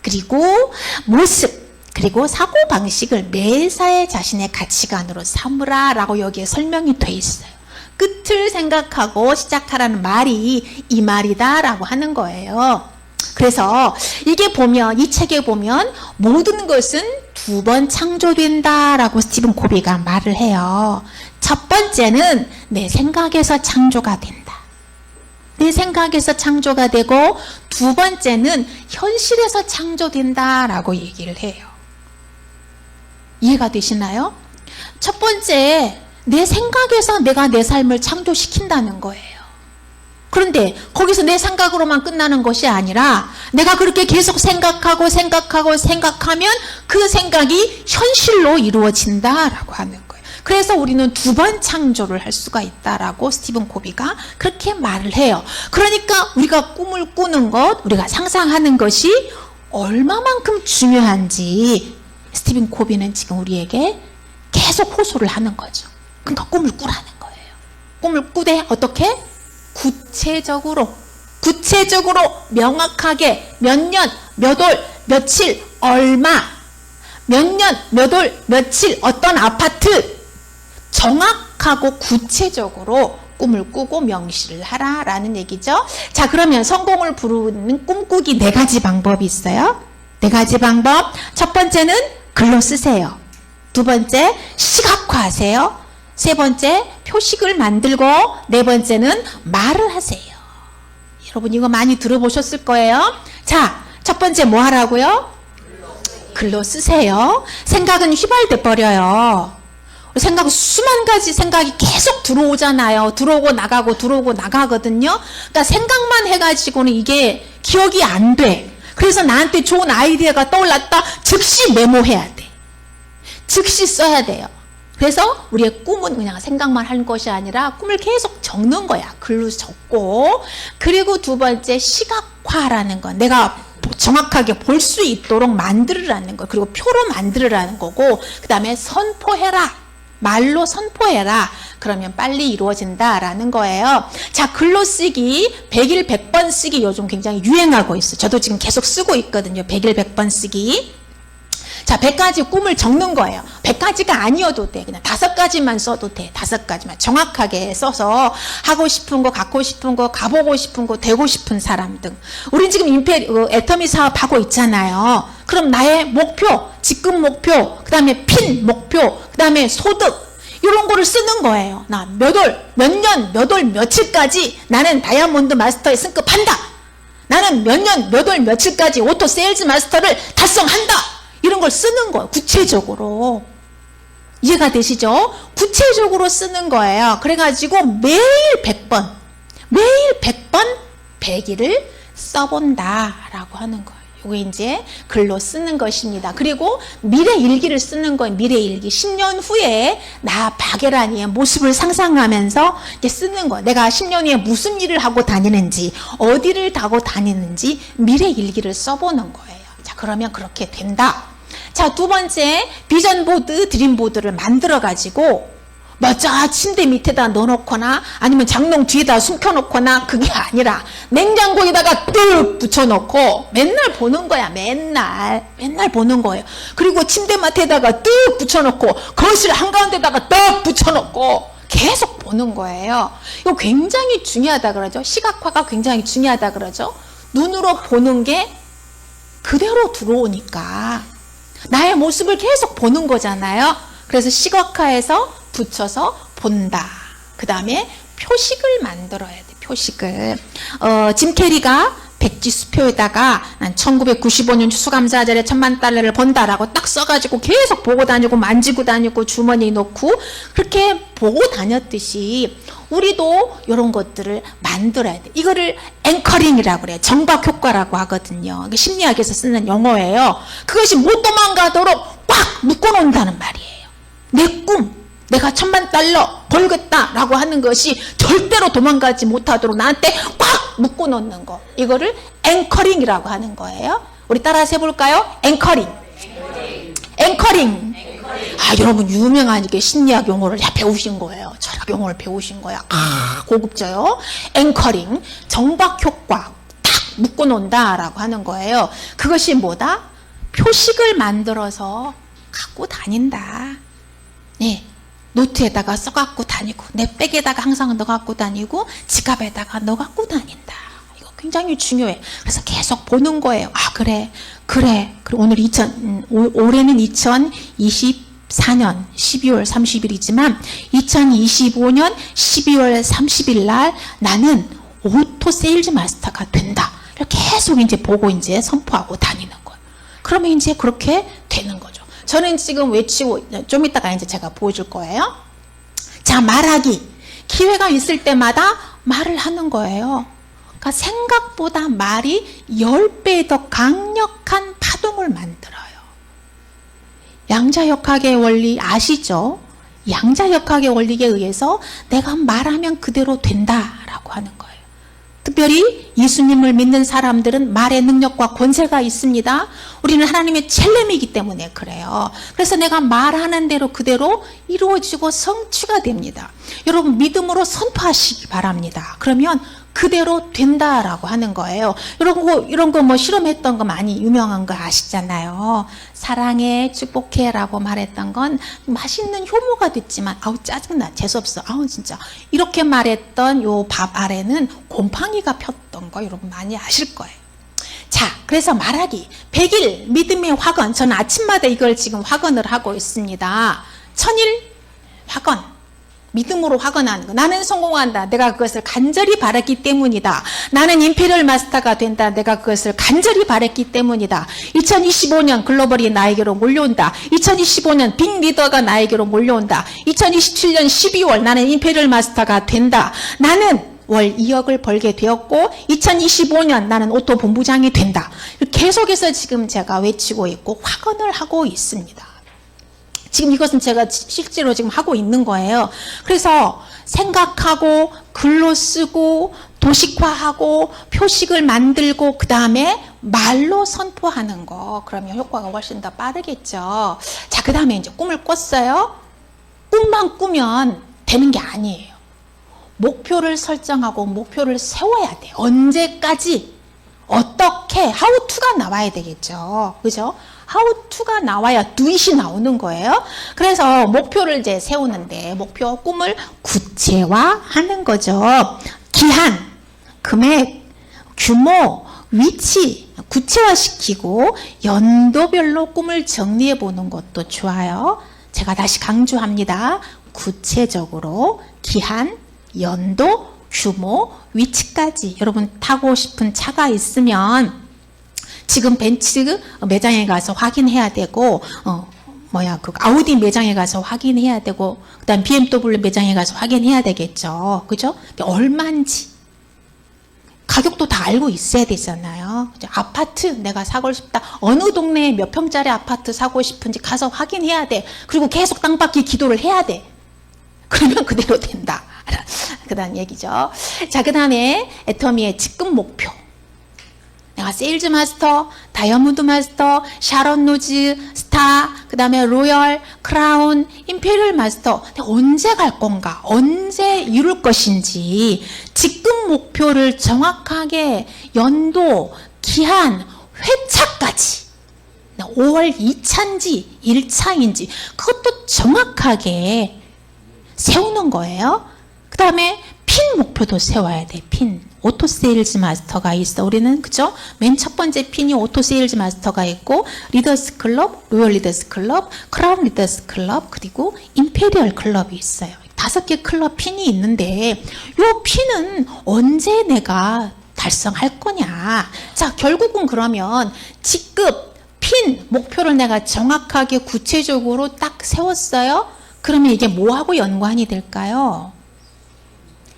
그리고 모습, 그리고 사고방식을 매사에 자신의 가치관으로 삼으라 라고 여기에 설명이 돼 있어요. 끝을 생각하고 시작하라는 말이 이 말이다 라고 하는 거예요. 그래서 이게 보면, 이 책에 보면 모든 것은 두 번 창조된다 라고 스티븐 코비가 말을 해요. 첫 번째는 내 생각에서 창조가 된다. 내 생각에서 창조가 되고, 두 번째는 현실에서 창조된다라고 얘기를 해요. 이해가 되시나요? 첫 번째, 내 생각에서 내가 내 삶을 창조시킨다는 거예요. 그런데 거기서 내 생각으로만 끝나는 것이 아니라 내가 그렇게 계속 생각하면 그 생각이 현실로 이루어진다라고 하는 거예요. 그래서 우리는 두 번 창조를 할 수가 있다라고 스티븐 코비가 그렇게 말을 해요. 그러니까 우리가 꿈을 꾸는 것, 우리가 상상하는 것이 얼마만큼 중요한지 스티븐 코비는 지금 우리에게 계속 호소를 하는 거죠. 그러니까 꿈을 꾸라는 거예요. 꿈을 꾸되 어떻게? 구체적으로 명확하게 몇 년, 몇 월, 며칠, 얼마, 몇 년, 몇 월, 며칠, 어떤 아파트, 정확하고 구체적으로 꿈을 꾸고 명시를 하라라는 얘기죠. 자, 그러면 성공을 부르는 꿈꾸기 4가지 방법이 있어요. 4가지 방법. 첫 번째는 글로 쓰세요. 두 번째, 시각화하세요. 세 번째, 표식을 만들고, 네 번째는 말을 하세요. 여러분 이거 많이 들어보셨을 거예요. 자, 첫 번째 뭐 하라고요? 글로 쓰세요. 생각은 휘발돼 버려요. 수만 가지 생각이 계속 들어오잖아요. 들어오고 나가거든요. 그러니까 생각만 해가지고는 이게 기억이 안 돼. 그래서 나한테 좋은 아이디어가 떠올랐다. 즉시 메모해야 돼. 즉시 써야 돼요. 그래서 우리의 꿈은 그냥 생각만 하는 것이 아니라 꿈을 계속 적는 거야. 글로 적고. 그리고 두 번째, 시각화라는 거. 내가 정확하게 볼 수 있도록 만들으라는 거. 그리고 표로 만들으라는 거고, 그 다음에 선포해라. 말로 선포해라. 그러면 빨리 이루어진다라는 거예요. 자, 글로 쓰기, 100일 100번 쓰기 요즘 굉장히 유행하고 있어요. 저도 지금 계속 쓰고 있거든요. 100일 100번 쓰기. 자, 100가지 꿈을 적는 거예요. 100가지가 아니어도 돼. 그냥 5가지만 써도 돼. 5가지만 정확하게 써서 하고 싶은 거, 갖고 싶은 거, 가보고 싶은 거, 되고 싶은 사람 등. 우린 지금 애터미 사업 하고 있잖아요. 그럼 나의 목표, 직급 목표, 그 다음에 핀 목표, 그 다음에 소득, 이런 거를 쓰는 거예요. 나 몇 월, 몇 년, 몇 월, 며칠까지 나는 다이아몬드 마스터에 승급한다. 나는 몇 년, 몇 월, 며칠까지 오토 세일즈 마스터를 달성한다. 이런 걸 쓰는 거예요. 구체적으로. 이해가 되시죠? 구체적으로 쓰는 거예요. 그래가지고 매일 100번 100일을 써본다라고 하는 거예요. 요거 이제 글로 쓰는 것입니다. 그리고 미래 일기를 쓰는 거예요. 미래 일기. 10년 후에 나 박예란이의 모습을 상상하면서 이제 쓰는 거예요. 내가 10년 후에 무슨 일을 하고 다니는지, 어디를 가고 다니는지 미래 일기를 써보는 거예요. 자, 그러면 그렇게 된다. 자, 두 번째, 비전보드, 드림보드를 만들어가지고 저 침대 밑에다 넣어놓거나 아니면 장롱 뒤에다 숨겨놓거나 그게 아니라 냉장고에다가 뚝 붙여놓고 맨날 보는 거야. 맨날 보는 거예요. 그리고 침대 밑에다가 뚝 붙여놓고 거실 한가운데다가 뚝 붙여놓고 계속 보는 거예요. 이거 굉장히 중요하다 그러죠. 시각화가 굉장히 중요하다 그러죠. 눈으로 보는 게 그대로 들어오니까 나의 모습을 계속 보는 거잖아요. 그래서 시각화해서 붙여서 본다. 그 다음에 표식을 만들어야 돼. 표식을. 짐 캐리가 백지수표에다가 1995년 추수감사절에 $10,000,000를 번다라고 딱 써가지고 계속 보고 다니고 만지고 다니고 주머니에 넣고 그렇게 보고 다녔듯이 우리도 이런 것들을 만들어야 돼. 이거를 앵커링이라고 그래요. 정박효과라고 하거든요. 심리학에서 쓰는 용어예요. 그것이 못 도망가도록 꽉 묶어놓는다는 말이에요. 내 꿈. 내가 $10,000,000 벌겠다라고 하는 것이 절대로 도망가지 못하도록 나한테 꽉 묶어놓는 거. 이거를 앵커링이라고 하는 거예요. 우리 따라서 해볼까요? 앵커링. 여러분 유명한 이게 심리학 용어를 다 배우신 거예요. 철학 용어를 배우신 거야. 고급져요. 앵커링. 정박효과. 딱 묶어놓는다라고 하는 거예요. 그것이 뭐다? 표식을 만들어서 갖고 다닌다. 네. 노트에다가 써갖고 다니고 내 백에다가 항상 넣어갖고 다니고 지갑에다가 넣어갖고 다닌다. 이거 굉장히 중요해. 그래서 계속 보는 거예요. 그래. 오늘 올해는 2024년 12월 30일이지만 2025년 12월 30일 날 나는 오토 세일즈 마스터가 된다. 계속 이제 보고 이제 선포하고 다니는 거예요. 그러면 이제 그렇게 되는 거죠. 저는 지금 외치고 좀 이따가 이제 제가 보여줄 거예요. 자, 말하기. 기회가 있을 때마다 말을 하는 거예요. 그러니까 생각보다 말이 10배 더 강력한 파동을 만들어요. 양자역학의 원리 아시죠? 양자역학의 원리에 의해서 내가 말하면 그대로 된다라고 하는 거예요. 특별히 예수님을 믿는 사람들은 말의 능력과 권세가 있습니다. 우리는 하나님의 첼렘이기 때문에 그래요. 그래서 내가 말하는 대로 그대로 이루어지고 성취가 됩니다. 여러분 믿음으로 선포하시기 바랍니다. 그러면 그대로 된다라고 하는 거예요. 이런 거 뭐 실험했던 거 많이 유명한 거 아시잖아요. 사랑해, 축복해라고 말했던 건 맛있는 효모가 됐지만 짜증나, 재수없어, 진짜 이렇게 말했던 요 밥 아래는 곰팡이가 폈던 거 여러분 많이 아실 거예요. 자, 그래서 말하기 100일 믿음의 확언. 저는 아침마다 이걸 지금 확언을 하고 있습니다. 1000일 확언. 믿음으로 확언하는 거. 나는 성공한다. 내가 그것을 간절히 바랐기 때문이다. 나는 임페리얼 마스터가 된다. 내가 그것을 간절히 바랐기 때문이다. 2025년 글로벌이 나에게로 몰려온다. 2025년 빅 리더가 나에게로 몰려온다. 2027년 12월 나는 임페리얼 마스터가 된다. 나는 월 2억을 벌게 되었고 2025년 나는 오토 본부장이 된다. 계속해서 지금 제가 외치고 있고 확언을 하고 있습니다. 지금 이것은 제가 실제로 지금 하고 있는 거예요. 그래서 생각하고 글로 쓰고 도식화하고 표식을 만들고 그 다음에 말로 선포하는 거. 그러면 효과가 훨씬 더 빠르겠죠. 자, 그 다음에 이제 꿈을 꿨어요. 꿈만 꾸면 되는 게 아니에요. 목표를 설정하고 목표를 세워야 돼. 언제까지 어떻게 how to가 나와야 되겠죠. 그죠? how to가 나와야 do it이 나오는 거예요. 그래서 목표를 이제 세우는데 목표 꿈을 구체화하는 거죠. 기한, 금액, 규모, 위치 구체화시키고 연도별로 꿈을 정리해 보는 것도 좋아요. 제가 다시 강조합니다. 구체적으로 기한, 연도, 규모, 위치까지. 여러분 타고 싶은 차가 있으면 지금 벤츠 매장에 가서 확인해야 되고 그 아우디 매장에 가서 확인해야 되고 그다음 BMW 매장에 가서 확인해야 되겠죠. 그죠? 얼마인지 가격도 다 알고 있어야 되잖아요. 아파트 내가 사고 싶다. 어느 동네에 몇 평짜리 아파트 사고 싶은지 가서 확인해야 돼. 그리고 계속 땅받기 기도를 해야 돼. 그러면 그대로 된다. 그다음 얘기죠. 자, 그 다음에 애터미의 직급 목표. 내가 세일즈 마스터, 다이아몬드 마스터, 샤론 노즈, 스타, 그 다음에 로열, 크라운, 임페리얼 마스터. 언제 갈 건가? 언제 이룰 것인지 직급 목표를 정확하게 연도, 기한, 회차까지 5월 2차인지 1차인지 그것도 정확하게 세우는 거예요. 그 다음에 핀 목표도 세워야 돼. 핀. 오토 세일즈 마스터가 있어. 우리는 그죠? 맨 첫 번째 핀이 오토 세일즈 마스터가 있고 리더스 클럽, 로열 리더스 클럽, 크라운 리더스 클럽, 그리고 임페리얼 클럽이 있어요. 5개 클럽 핀이 있는데 요 핀은 언제 내가 달성할 거냐. 자, 결국은 그러면 직급, 핀 목표를 내가 정확하게 구체적으로 딱 세웠어요. 그러면 이게 뭐하고 연관이 될까요?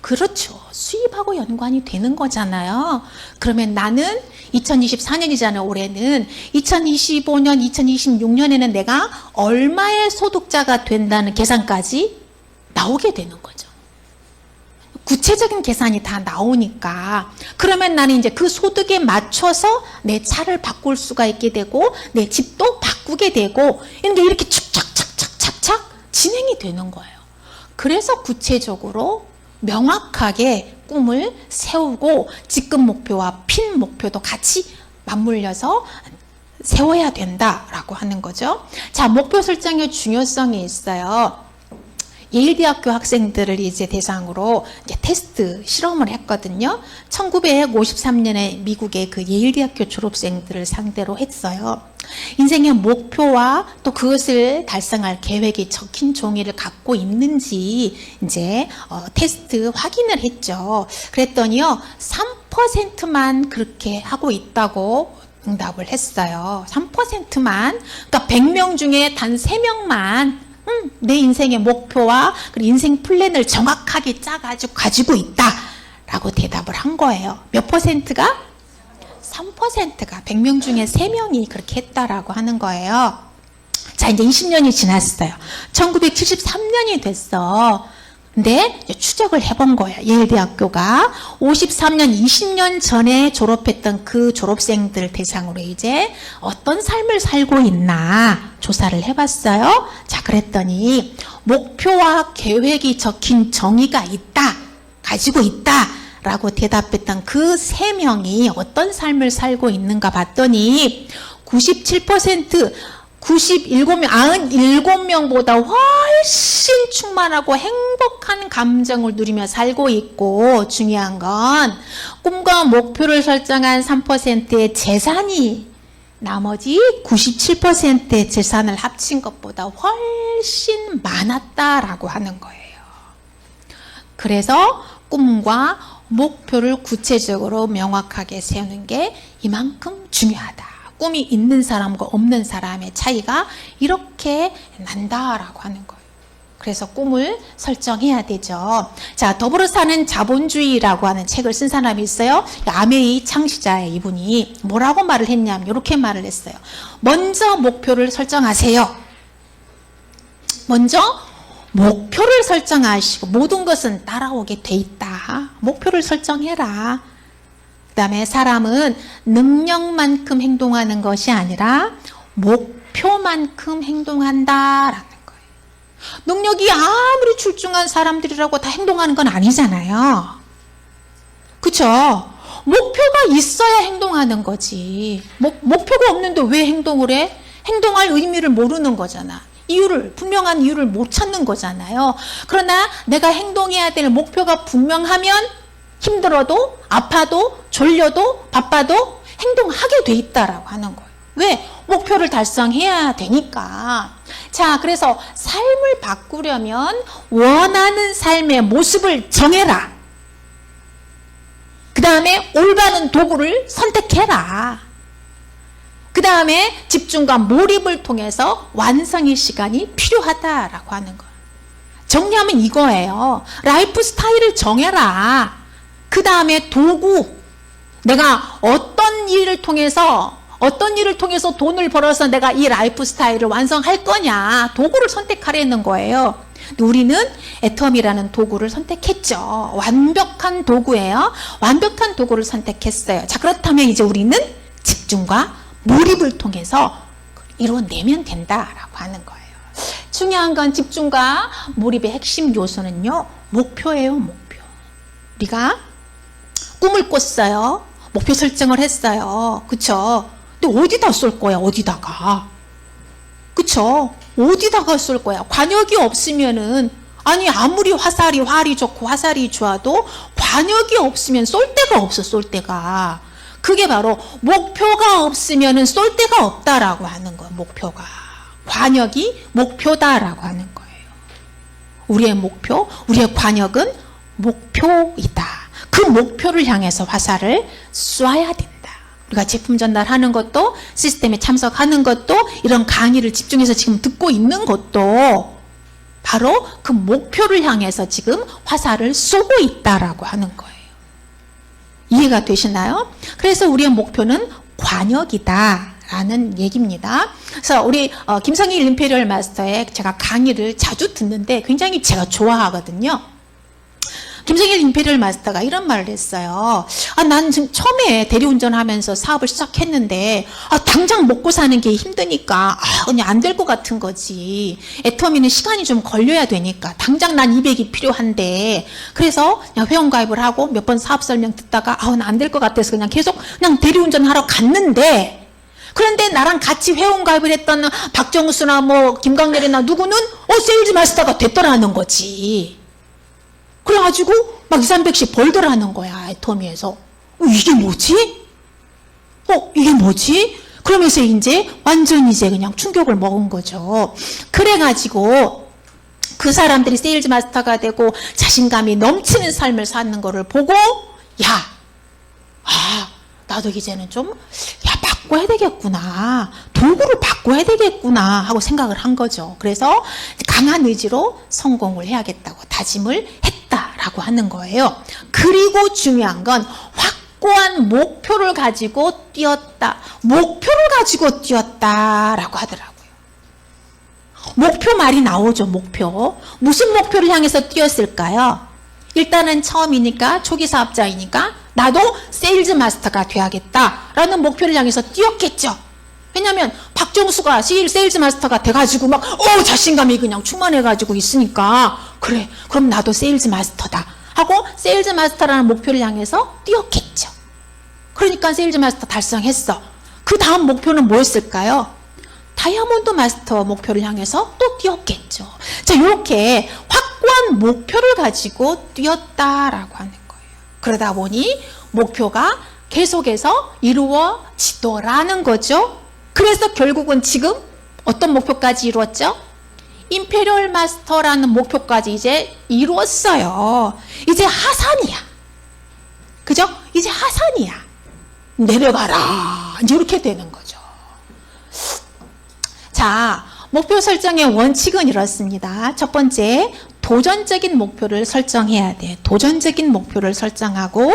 그렇죠. 수입하고 연관이 되는 거잖아요. 그러면 나는 2024년이잖아요. 올해는 2025년, 2026년에는 내가 얼마의 소득자가 된다는 계산까지 나오게 되는 거죠. 구체적인 계산이 다 나오니까 그러면 나는 이제 그 소득에 맞춰서 내 차를 바꿀 수가 있게 되고 내 집도 바꾸게 되고 이렇게 착착착착착착 진행이 되는 거예요. 그래서 구체적으로 명확하게 꿈을 세우고 직급 목표와 핀 목표도 같이 맞물려서 세워야 된다라고 하는 거죠. 자, 목표 설정의 중요성이 있어요. 예일대학교 학생들을 이제 대상으로 이제 테스트 실험을 했거든요. 1953년에 미국의 그 예일대학교 졸업생들을 상대로 했어요. 인생의 목표와 또 그것을 달성할 계획이 적힌 종이를 갖고 있는지 이제 테스트 확인을 했죠. 그랬더니요, 3%만 그렇게 하고 있다고 응답을 했어요. 3%만. 그러니까 100명 중에 단 3명만 내 인생의 목표와 인생 플랜을 정확하게 짜가지고 가지고 있다라고 대답을 한 거예요. 몇 퍼센트가? 3%가 100명 중에 3명이 그렇게 했다라고 하는 거예요. 자, 이제 20년이 지났어요. 1973년이 됐어. 근데 추적을 해본 거예요. 예일대학교가 53년, 20년 전에 졸업했던 그 졸업생들 대상으로 이제 어떤 삶을 살고 있나 조사를 해봤어요. 자, 그랬더니 목표와 계획이 적힌 정의가 있다, 가지고 있다 라고 대답했던 그 3명이 어떤 삶을 살고 있는가 봤더니 97%, 97명, 97명보다 훨씬 충만하고 행복한 감정을 누리며 살고 있고, 중요한 건 꿈과 목표를 설정한 3%의 재산이 나머지 97%의 재산을 합친 것보다 훨씬 많았다라고 하는 거예요. 그래서 꿈과 목표를 구체적으로 명확하게 세우는 게 이만큼 중요하다. 꿈이 있는 사람과 없는 사람의 차이가 이렇게 난다라고 하는 거예요. 그래서 꿈을 설정해야 되죠. 자, 더불어 사는 자본주의라고 하는 책을 쓴 사람이 있어요. 아메이 창시자의 이분이 뭐라고 말을 했냐면 이렇게 말을 했어요. 먼저 목표를 설정하세요. 먼저 목표를 설정하시고 모든 것은 따라오게 돼 있다. 목표를 설정해라. 그 다음에 사람은 능력만큼 행동하는 것이 아니라 목표만큼 행동한다라는 거예요. 능력이 아무리 출중한 사람들이라고 다 행동하는 건 아니잖아요. 그쵸? 목표가 있어야 행동하는 거지. 목표가 없는데 왜 행동을 해? 행동할 의미를 모르는 거잖아. 분명한 이유를 못 찾는 거잖아요. 그러나 내가 행동해야 될 목표가 분명하면 힘들어도 아파도 졸려도 바빠도 행동하게 돼 있다라고 하는 거예요. 왜? 목표를 달성해야 되니까. 자, 그래서 삶을 바꾸려면 원하는 삶의 모습을 정해라. 그 다음에 올바른 도구를 선택해라. 그 다음에 집중과 몰입을 통해서 완성의 시간이 필요하다라고 하는 거예요. 정리하면 이거예요. 라이프 스타일을 정해라. 그 다음에 도구, 내가 어떤 어떤 일을 통해서 돈을 벌어서 내가 이 라이프 스타일을 완성할 거냐, 도구를 선택하려는 거예요. 근데 우리는 애텀이라는 도구를 선택했죠. 완벽한 도구예요. 완벽한 도구를 선택했어요. 자, 그렇다면 이제 우리는 집중과 몰입을 통해서 이뤄내면 된다라고 하는 거예요. 중요한 건 집중과 몰입의 핵심 요소는요, 목표예요, 목표. 우리가 꿈을 꿨어요. 목표 설정을 했어요. 그쵸? 근데 어디다 쏠 거야, 어디다가? 그쵸? 어디다가 쏠 거야? 관역이 없으면은, 아니, 아무리 활이 좋고 화살이 좋아도 관역이 없으면 쏠 데가 없어, 쏠 데가. 그게 바로 목표가 없으면은 쏠 데가 없다라고 하는 거예요, 목표가. 관역이 목표다라고 하는 거예요. 우리의 목표, 우리의 관역은 목표이다. 그 목표를 향해서 화살을 쏴야 된다. 우리가 제품 전달하는 것도, 시스템에 참석하는 것도, 이런 강의를 집중해서 지금 듣고 있는 것도 바로 그 목표를 향해서 지금 화살을 쏘고 있다라고 하는 거예요. 이해가 되시나요? 그래서 우리의 목표는 관역이다 라는 얘기입니다. 그래서 우리 김성일 임페리얼 마스터의 제가 강의를 자주 듣는데 굉장히 제가 좋아하거든요. 김성일 임페리얼 마스터가 이런 말을 했어요. 난 지금 처음에 대리운전하면서 사업을 시작했는데 당장 먹고 사는 게 힘드니까 그냥 안 될 것 같은 거지. 애터미는 시간이 좀 걸려야 되니까 당장 난 200이 필요한데, 그래서 그냥 회원가입을 하고 몇 번 사업 설명 듣다가 난 안 될 것 같아서 그냥 계속 그냥 대리운전하러 갔는데, 그런데 나랑 같이 회원가입을 했던 박정수나 뭐 김광렬이나 누구는 세일즈 마스터가 됐더라는 거지. 그래가지고 막 200~300씩 벌더라는 거야, 애터미에서. 이게 뭐지? 이게 뭐지? 그러면서 이제 완전 이제 그냥 충격을 먹은 거죠. 그래가지고 그 사람들이 세일즈 마스터가 되고 자신감이 넘치는 삶을 사는 거를 보고, 나도 이제는 좀 바꿔야 되겠구나, 도구를 바꿔야 되겠구나 하고 생각을 한 거죠. 그래서 강한 의지로 성공을 해야겠다고 다짐을 했다라고 하는 거예요. 그리고 중요한 건 확고한 목표를 가지고 뛰었다. 목표를 가지고 뛰었다라고 하더라고요. 목표 말이 나오죠, 목표. 무슨 목표를 향해서 뛰었을까요? 일단은 처음이니까, 초기 사업자이니까 나도 세일즈 마스터가 돼야겠다라는 목표를 향해서 뛰었겠죠. 왜냐면 박정수가 세일즈 마스터가 돼가지고 막 자신감이 그냥 충만해가지고 있으니까, 그래, 그럼 나도 세일즈 마스터다 하고 세일즈 마스터라는 목표를 향해서 뛰었겠죠. 그러니까 세일즈 마스터 달성했어. 그 다음 목표는 뭐였을까요? 다이아몬드 마스터 목표를 향해서 또 뛰었겠죠. 자, 이렇게 확고한 목표를 가지고 뛰었다라고 하는 거예요. 그러다 보니 목표가 계속해서 이루어지더라는 거죠. 그래서 결국은 지금 어떤 목표까지 이루었죠? 임페리얼 마스터라는 목표까지 이제 이루었어요. 이제 하산이야. 그죠? 이제 하산이야. 내려가라. 이제 이렇게 되는 거죠. 자, 목표 설정의 원칙은 이렇습니다. 첫 번째, 도전적인 목표를 설정해야 돼. 도전적인 목표를 설정하고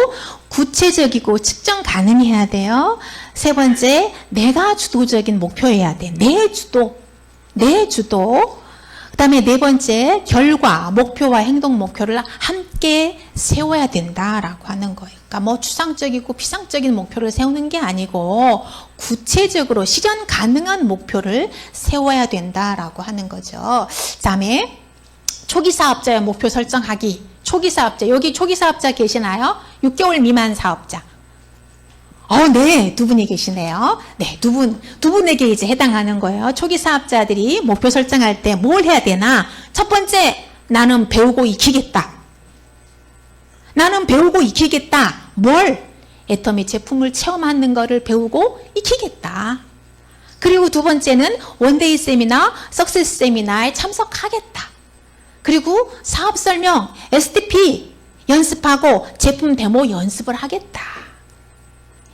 구체적이고 측정 가능해야 돼요. 세 번째, 내가 주도적인 목표여야 돼. 내 주도. 그 다음에 네 번째, 결과, 목표와 행동 목표를 함께 세워야 된다라고 하는 거예요. 그러니까 뭐 추상적이고 피상적인 목표를 세우는 게 아니고 구체적으로 실현 가능한 목표를 세워야 된다라고 하는 거죠. 그 다음에 초기 사업자의 목표 설정하기. 초기 사업자, 여기 초기 사업자 계시나요? 6개월 미만 사업자. 네, 두 분이 계시네요. 네, 두 분에게 이제 해당하는 거예요. 초기 사업자들이 목표 설정할 때 뭘 해야 되나? 첫 번째, 나는 배우고 익히겠다. 나는 배우고 익히겠다. 뭘? 애터미 제품을 체험하는 거를 배우고 익히겠다. 그리고 두 번째는 원데이 세미나, 석세스 세미나에 참석하겠다. 그리고 사업 설명, SDP 연습하고 제품 데모 연습을 하겠다.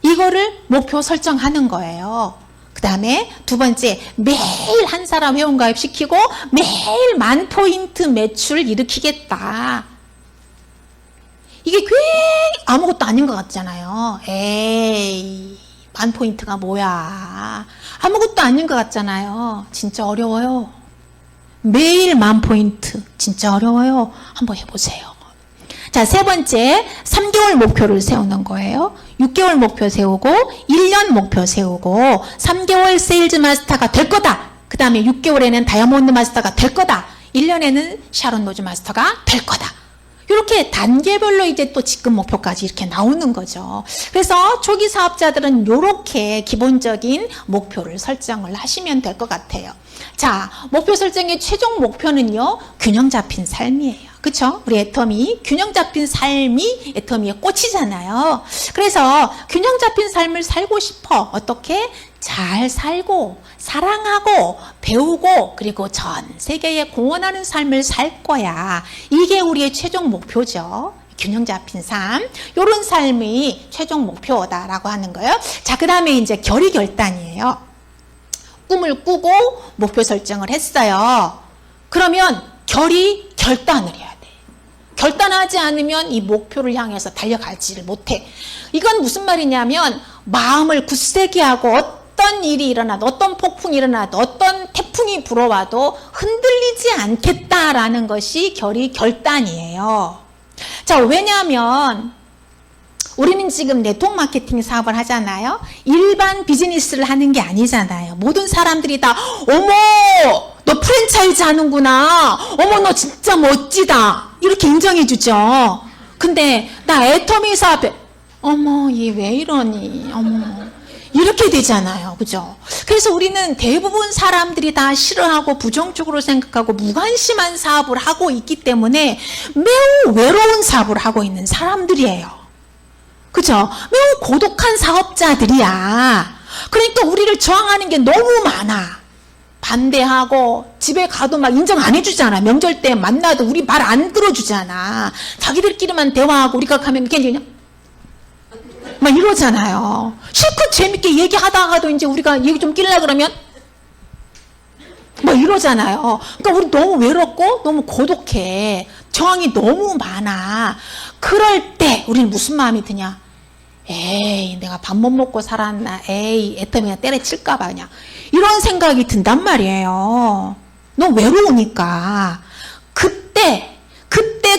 이거를 목표 설정하는 거예요. 그 다음에 두 번째, 매일 한 사람 회원가입 시키고 매일 10,000포인트 매출 일으키겠다. 이게 꽤 아무것도 아닌 것 같잖아요. 에이, 만 포인트가 뭐야? 아무것도 아닌 것 같잖아요. 진짜 어려워요. 매일 만 포인트 진짜 어려워요. 한번 해보세요. 자, 세 번째, 3개월 목표를 세우는 거예요. 6개월 목표 세우고 1년 목표 세우고 3개월 세일즈 마스터가 될 거다. 그 다음에 6개월에는 다이아몬드 마스터가 될 거다. 1년에는 샤론 노즈 마스터가 될 거다. 이렇게 단계별로 이제 또 직급 목표까지 이렇게 나오는 거죠. 그래서 초기 사업자들은 이렇게 기본적인 목표를 설정을 하시면 될 것 같아요. 자, 목표 설정의 최종 목표는요, 균형 잡힌 삶이에요. 그쵸? 우리 애터미, 균형 잡힌 삶이 애터미의 꽃이잖아요. 그래서 균형 잡힌 삶을 살고 싶어. 어떻게? 잘 살고, 사랑하고, 배우고, 그리고 전 세계에 공헌하는 삶을 살 거야. 이게 우리의 최종 목표죠. 균형 잡힌 삶. 요런 삶이 최종 목표다라고 하는 거예요. 자, 그 다음에 이제 결의 결단이에요. 꿈을 꾸고 목표 설정을 했어요. 그러면 결단을 해야 돼. 결단하지 않으면 이 목표를 향해서 달려가지를 못해. 이건 무슨 말이냐면 마음을 굳세게 하고 어떤 일이 일어나도 어떤 폭풍이 일어나도 어떤 태풍이 불어와도 흔들리지 않겠다라는 것이 결단이에요. 자, 왜냐하면 우리는 지금 네트워크 마케팅 사업을 하잖아요. 일반 비즈니스를 하는 게 아니잖아요. 모든 사람들이 다 어머 너 프랜차이즈 하는구나. 어머 너 진짜 멋지다. 이렇게 인정해 주죠. 근데 나 애터미 사업에 어머 얘 왜 이러니. 어머 이렇게 되잖아요. 그죠? 그래서 우리는 대부분 사람들이 다 싫어하고 부정적으로 생각하고 무관심한 사업을 하고 있기 때문에 매우 외로운 사업을 하고 있는 사람들이에요. 그죠? 매우 고독한 사업자들이야. 그러니까 우리를 저항하는 게 너무 많아. 반대하고 집에 가도 막 인정 안 해주잖아. 명절 때 만나도 우리 말 안 들어주잖아. 자기들끼리만 대화하고 우리가 가면 괜히 막 이러잖아요. 실컷 재밌게 얘기하다가도 이제 우리가 얘기 좀 끼려고 그러면 막 이러잖아요. 그러니까 우리 너무 외롭고 너무 고독해. 저항이 너무 많아. 그럴 때 우리는 무슨 마음이 드냐? 에이 내가 밥 못 먹고 살았나. 에이 애터미가 때려칠까 봐 그냥 이런 생각이 든단 말이에요. 너무 외로우니까. 그때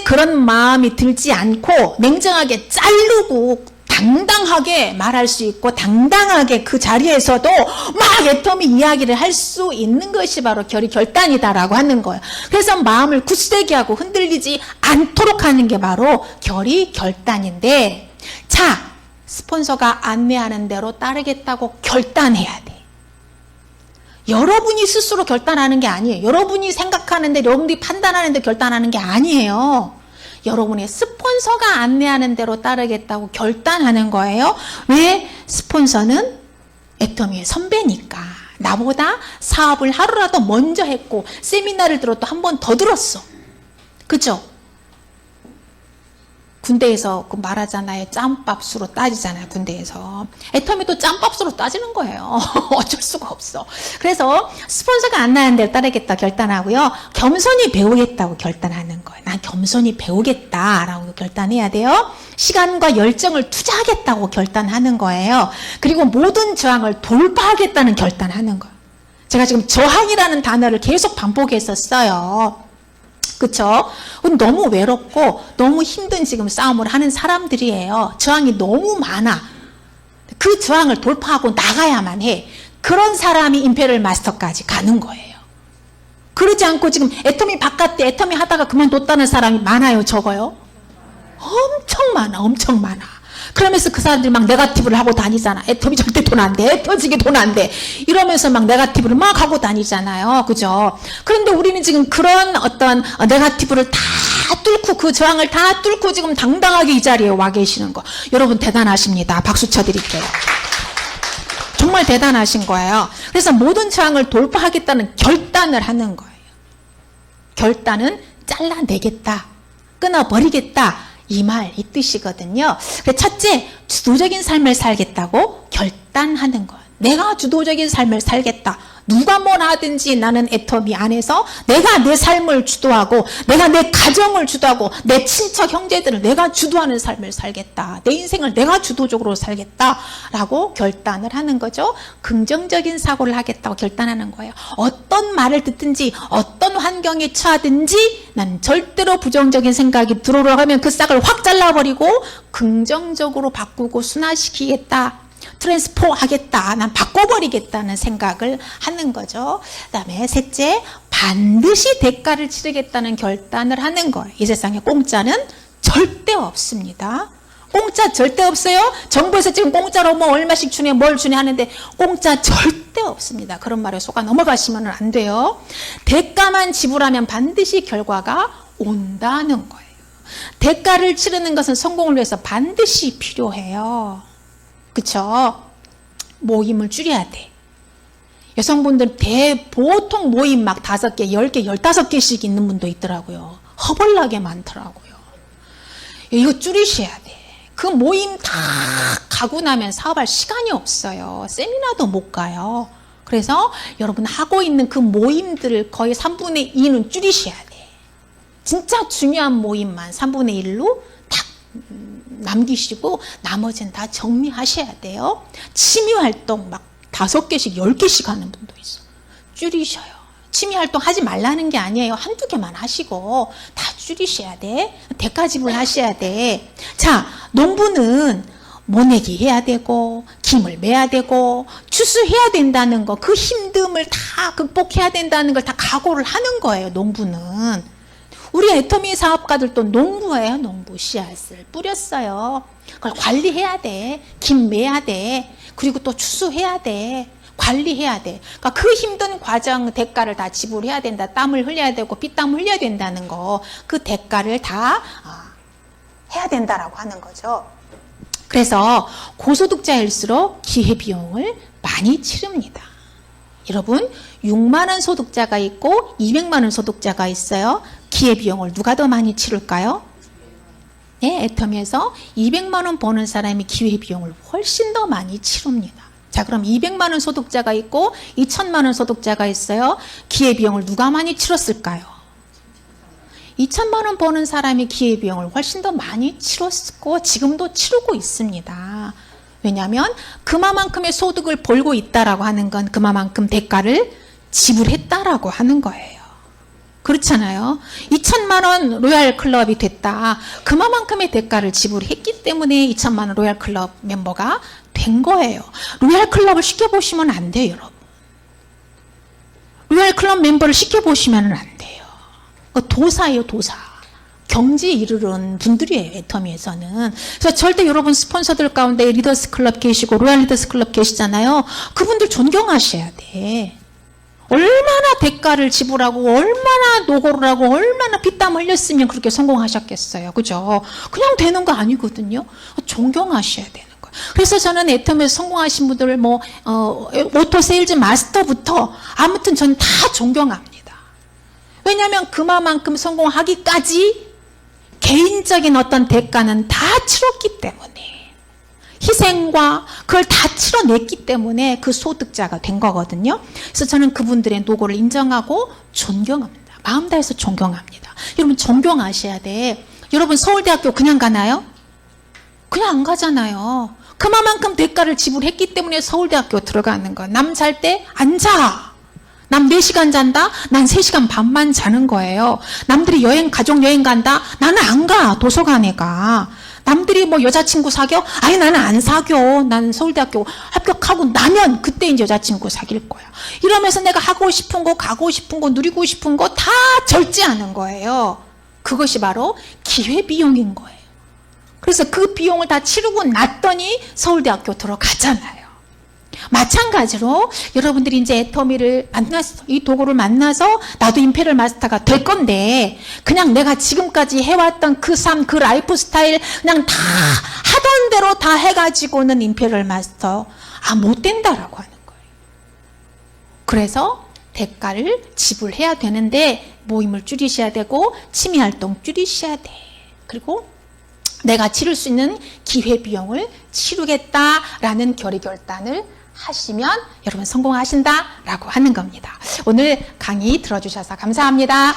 그런 마음이 들지 않고 냉정하게 자르고 당당하게 말할 수 있고 당당하게 그 자리에서도 막 애터미 이야기를 할 수 있는 것이 바로 결단이다라고 하는 거예요. 그래서 마음을 굳세게 하고 흔들리지 않도록 하는 게 바로 결단인데, 자, 스폰서가 안내하는 대로 따르겠다고 결단해야 돼. 여러분이 스스로 결단하는 게 아니에요. 여러분이 생각하는데 여러분들이 판단하는데 결단하는 게 아니에요. 여러분의 스폰서가 안내하는 대로 따르겠다고 결단하는 거예요. 왜? 스폰서는 애터미의 선배니까. 나보다 사업을 하루라도 먼저 했고 세미나를 들어도 한 번 더 들었어. 그죠? 군대에서 그 말하잖아요. 짬밥수로 따지잖아요. 군대에서. 애터미도 짬밥수로 따지는 거예요. 어쩔 수가 없어. 그래서 스폰서가 안내하는 대로 따르겠다 결단하고요. 겸손히 배우겠다고 결단하는 거예요. 난 겸손히 배우겠다라고 결단해야 돼요. 시간과 열정을 투자하겠다고 결단하는 거예요. 그리고 모든 저항을 돌파하겠다는 결단하는 거예요. 제가 지금 저항이라는 단어를 계속 반복했었어요. 그쵸? 너무 외롭고 너무 힘든 지금 싸움을 하는 사람들이에요. 저항이 너무 많아. 그 저항을 돌파하고 나가야만 해. 그런 사람이 임페리얼 마스터까지 가는 거예요. 그러지 않고 지금 애터미 바깥에 애터미 하다가 그만뒀다는 사람이 많아요, 적어요? 엄청 많아, 엄청 많아. 그러면서 그 사람들이 막 네거티브를 하고 다니잖아. 애터미 절대 돈 안 돼. 터지게 돈 안 돼. 이러면서 막 네거티브를 막 하고 다니잖아요. 그죠? 그런데 우리는 지금 그런 어떤 네거티브를 다 뚫고 그 저항을 다 뚫고 지금 당당하게 이 자리에 와 계시는 거. 여러분 대단하십니다. 박수 쳐드릴게요. 정말 대단하신 거예요. 그래서 모든 저항을 돌파하겠다는 결단을 하는 거예요. 결단은 잘라내겠다. 끊어버리겠다. 이 말, 이 뜻이거든요. 첫째, 주도적인 삶을 살겠다고 결단하는 것. 내가 주도적인 삶을 살겠다. 누가 뭘 하든지 나는 애터미 안에서 내가 내 삶을 주도하고 내가 내 가정을 주도하고 내 친척 형제들을 내가 주도하는 삶을 살겠다. 내 인생을 내가 주도적으로 살겠다라고 결단을 하는 거죠. 긍정적인 사고를 하겠다고 결단하는 거예요. 어떤 말을 듣든지 어떤 환경에 처하든지 난 절대로 부정적인 생각이 들어오려 하면 그 싹을 확 잘라버리고 긍정적으로 바꾸고 순화시키겠다. 트랜스포 하겠다. 난 바꿔버리겠다는 생각을 하는 거죠. 그 다음에 셋째, 반드시 대가를 치르겠다는 결단을 하는 거예요. 이 세상에 공짜는 절대 없습니다. 공짜 절대 없어요. 정부에서 지금 공짜로 뭐 얼마씩 주네 뭘 주네 하는데 공짜 절대 없습니다. 그런 말에 속아 넘어가시면 안 돼요. 대가만 지불하면 반드시 결과가 온다는 거예요. 대가를 치르는 것은 성공을 위해서 반드시 필요해요. 그쵸? 모임을 줄여야 돼. 여성분들 보통 모임 막 5개, 10개, 15개씩 있는 분도 있더라고요. 허벌나게 많더라고요. 이거 줄이셔야 돼. 그 모임 다 가고 나면 사업할 시간이 없어요. 세미나도 못 가요. 그래서 여러분 하고 있는 그 모임들을 거의 3분의 2는 줄이셔야 돼. 진짜 중요한 모임만 3분의 1로 딱 남기시고 나머지는 다 정리하셔야 돼요. 취미활동 막 5개씩 10개씩 하는 분도 있어. 줄이셔요. 취미활동 하지 말라는 게 아니에요. 한두 개만 하시고 다 줄이셔야 돼. 대가 지불하셔야 돼. 자, 농부는 모내기 해야 되고 김을 매야 되고 추수해야 된다는 거, 그 힘듦을 다 극복해야 된다는 걸 다 각오를 하는 거예요. 농부는. 우리 애터미 사업가들도 농부예요. 농부. 씨앗을 뿌렸어요. 그걸 관리해야 돼. 김 매야 돼. 그리고 또 추수해야 돼. 관리해야 돼. 그러니까 그 힘든 과정 대가를 다 지불해야 된다. 땀을 흘려야 되고 피땀 흘려야 된다는 거. 그 대가를 다 해야 된다라고 하는 거죠. 그래서 고소득자일수록 기회비용을 많이 치릅니다. 여러분 6만 원 소득자가 있고 200만 원 소득자가 있어요. 기회비용을 누가 더 많이 치를까요? 네, 애터미에서 200만 원 버는 사람이 기회비용을 훨씬 더 많이 치릅니다. 자, 그럼 200만 원 소득자가 있고 2천만 원 소득자가 있어요. 기회비용을 누가 많이 치렀을까요? 2천만 원 버는 사람이 기회비용을 훨씬 더 많이 치렀고 지금도 치르고 있습니다. 왜냐하면 그만큼의 소득을 벌고 있다라고 하는 건 그만큼 대가를 지불했다라고 하는 거예요. 그렇잖아요. 2천만 원 로얄 클럽이 됐다. 그만큼의 대가를 지불했기 때문에 2천만 원 로얄 클럽 멤버가 된 거예요. 로얄 클럽을 시켜보시면 안 돼요, 여러분. 로얄 클럽 멤버를 시켜보시면 안 돼요. 도사예요, 도사. 경지에 이르는 분들이에요, 애터미에서는. 그래서 절대 여러분 스폰서들 가운데 리더스 클럽 계시고 로얄 리더스 클럽 계시잖아요. 그분들 존경하셔야 돼. 얼마나 대가를 지불하고 얼마나 노고를 하고 얼마나 피땀 흘렸으면 그렇게 성공하셨겠어요. 그죠? 그냥 되는 거 아니거든요. 존경하셔야 되는 거예요. 그래서 저는 애터미에서 성공하신 분들 오토 세일즈 마스터부터 아무튼 저는 다 존경합니다. 왜냐하면 그만큼 성공하기까지 개인적인 어떤 대가는 다 치렀기 때문에 희생과 그걸 다 치러냈기 때문에 그 소득자가 된 거거든요. 그래서 저는 그분들의 노고를 인정하고 존경합니다. 마음 다해서 존경합니다. 여러분 존경하셔야 돼. 여러분 서울대학교 그냥 가나요? 그냥 안 가잖아요. 그만큼 대가를 지불했기 때문에 서울대학교 들어가는 거야. 남 잘 때 안 자. 남 4시간 잔다? 난 3시간 반만 자는 거예요. 남들이 가족 여행 간다? 나는 안 가. 도서관에 가. 남들이 뭐 여자친구 사겨? 아니 나는 안 사겨. 나는 서울대학교 합격하고 나면 그때 이제 여자친구 사귈 거야. 이러면서 내가 하고 싶은 거, 가고 싶은 거, 누리고 싶은 거 다 절제하는 거예요. 그것이 바로 기회비용인 거예요. 그래서 그 비용을 다 치르고 났더니 서울대학교 들어가잖아요. 마찬가지로 여러분들이 이제 애터미를 만나서 이 도구를 만나서 나도 임페리얼 마스터가 될 건데 그냥 내가 지금까지 해왔던 그 삶, 그 라이프 스타일 그냥 다 하던 대로 다 해가지고는 임페리얼 마스터 못 된다라고 하는 거예요. 그래서 대가를 지불해야 되는데 모임을 줄이셔야 되고 취미활동 줄이셔야 돼. 그리고 내가 치를 수 있는 기회비용을 치르겠다라는 결단을 하시면 여러분 성공하신다라고 하는 겁니다. 오늘 강의 들어주셔서 감사합니다.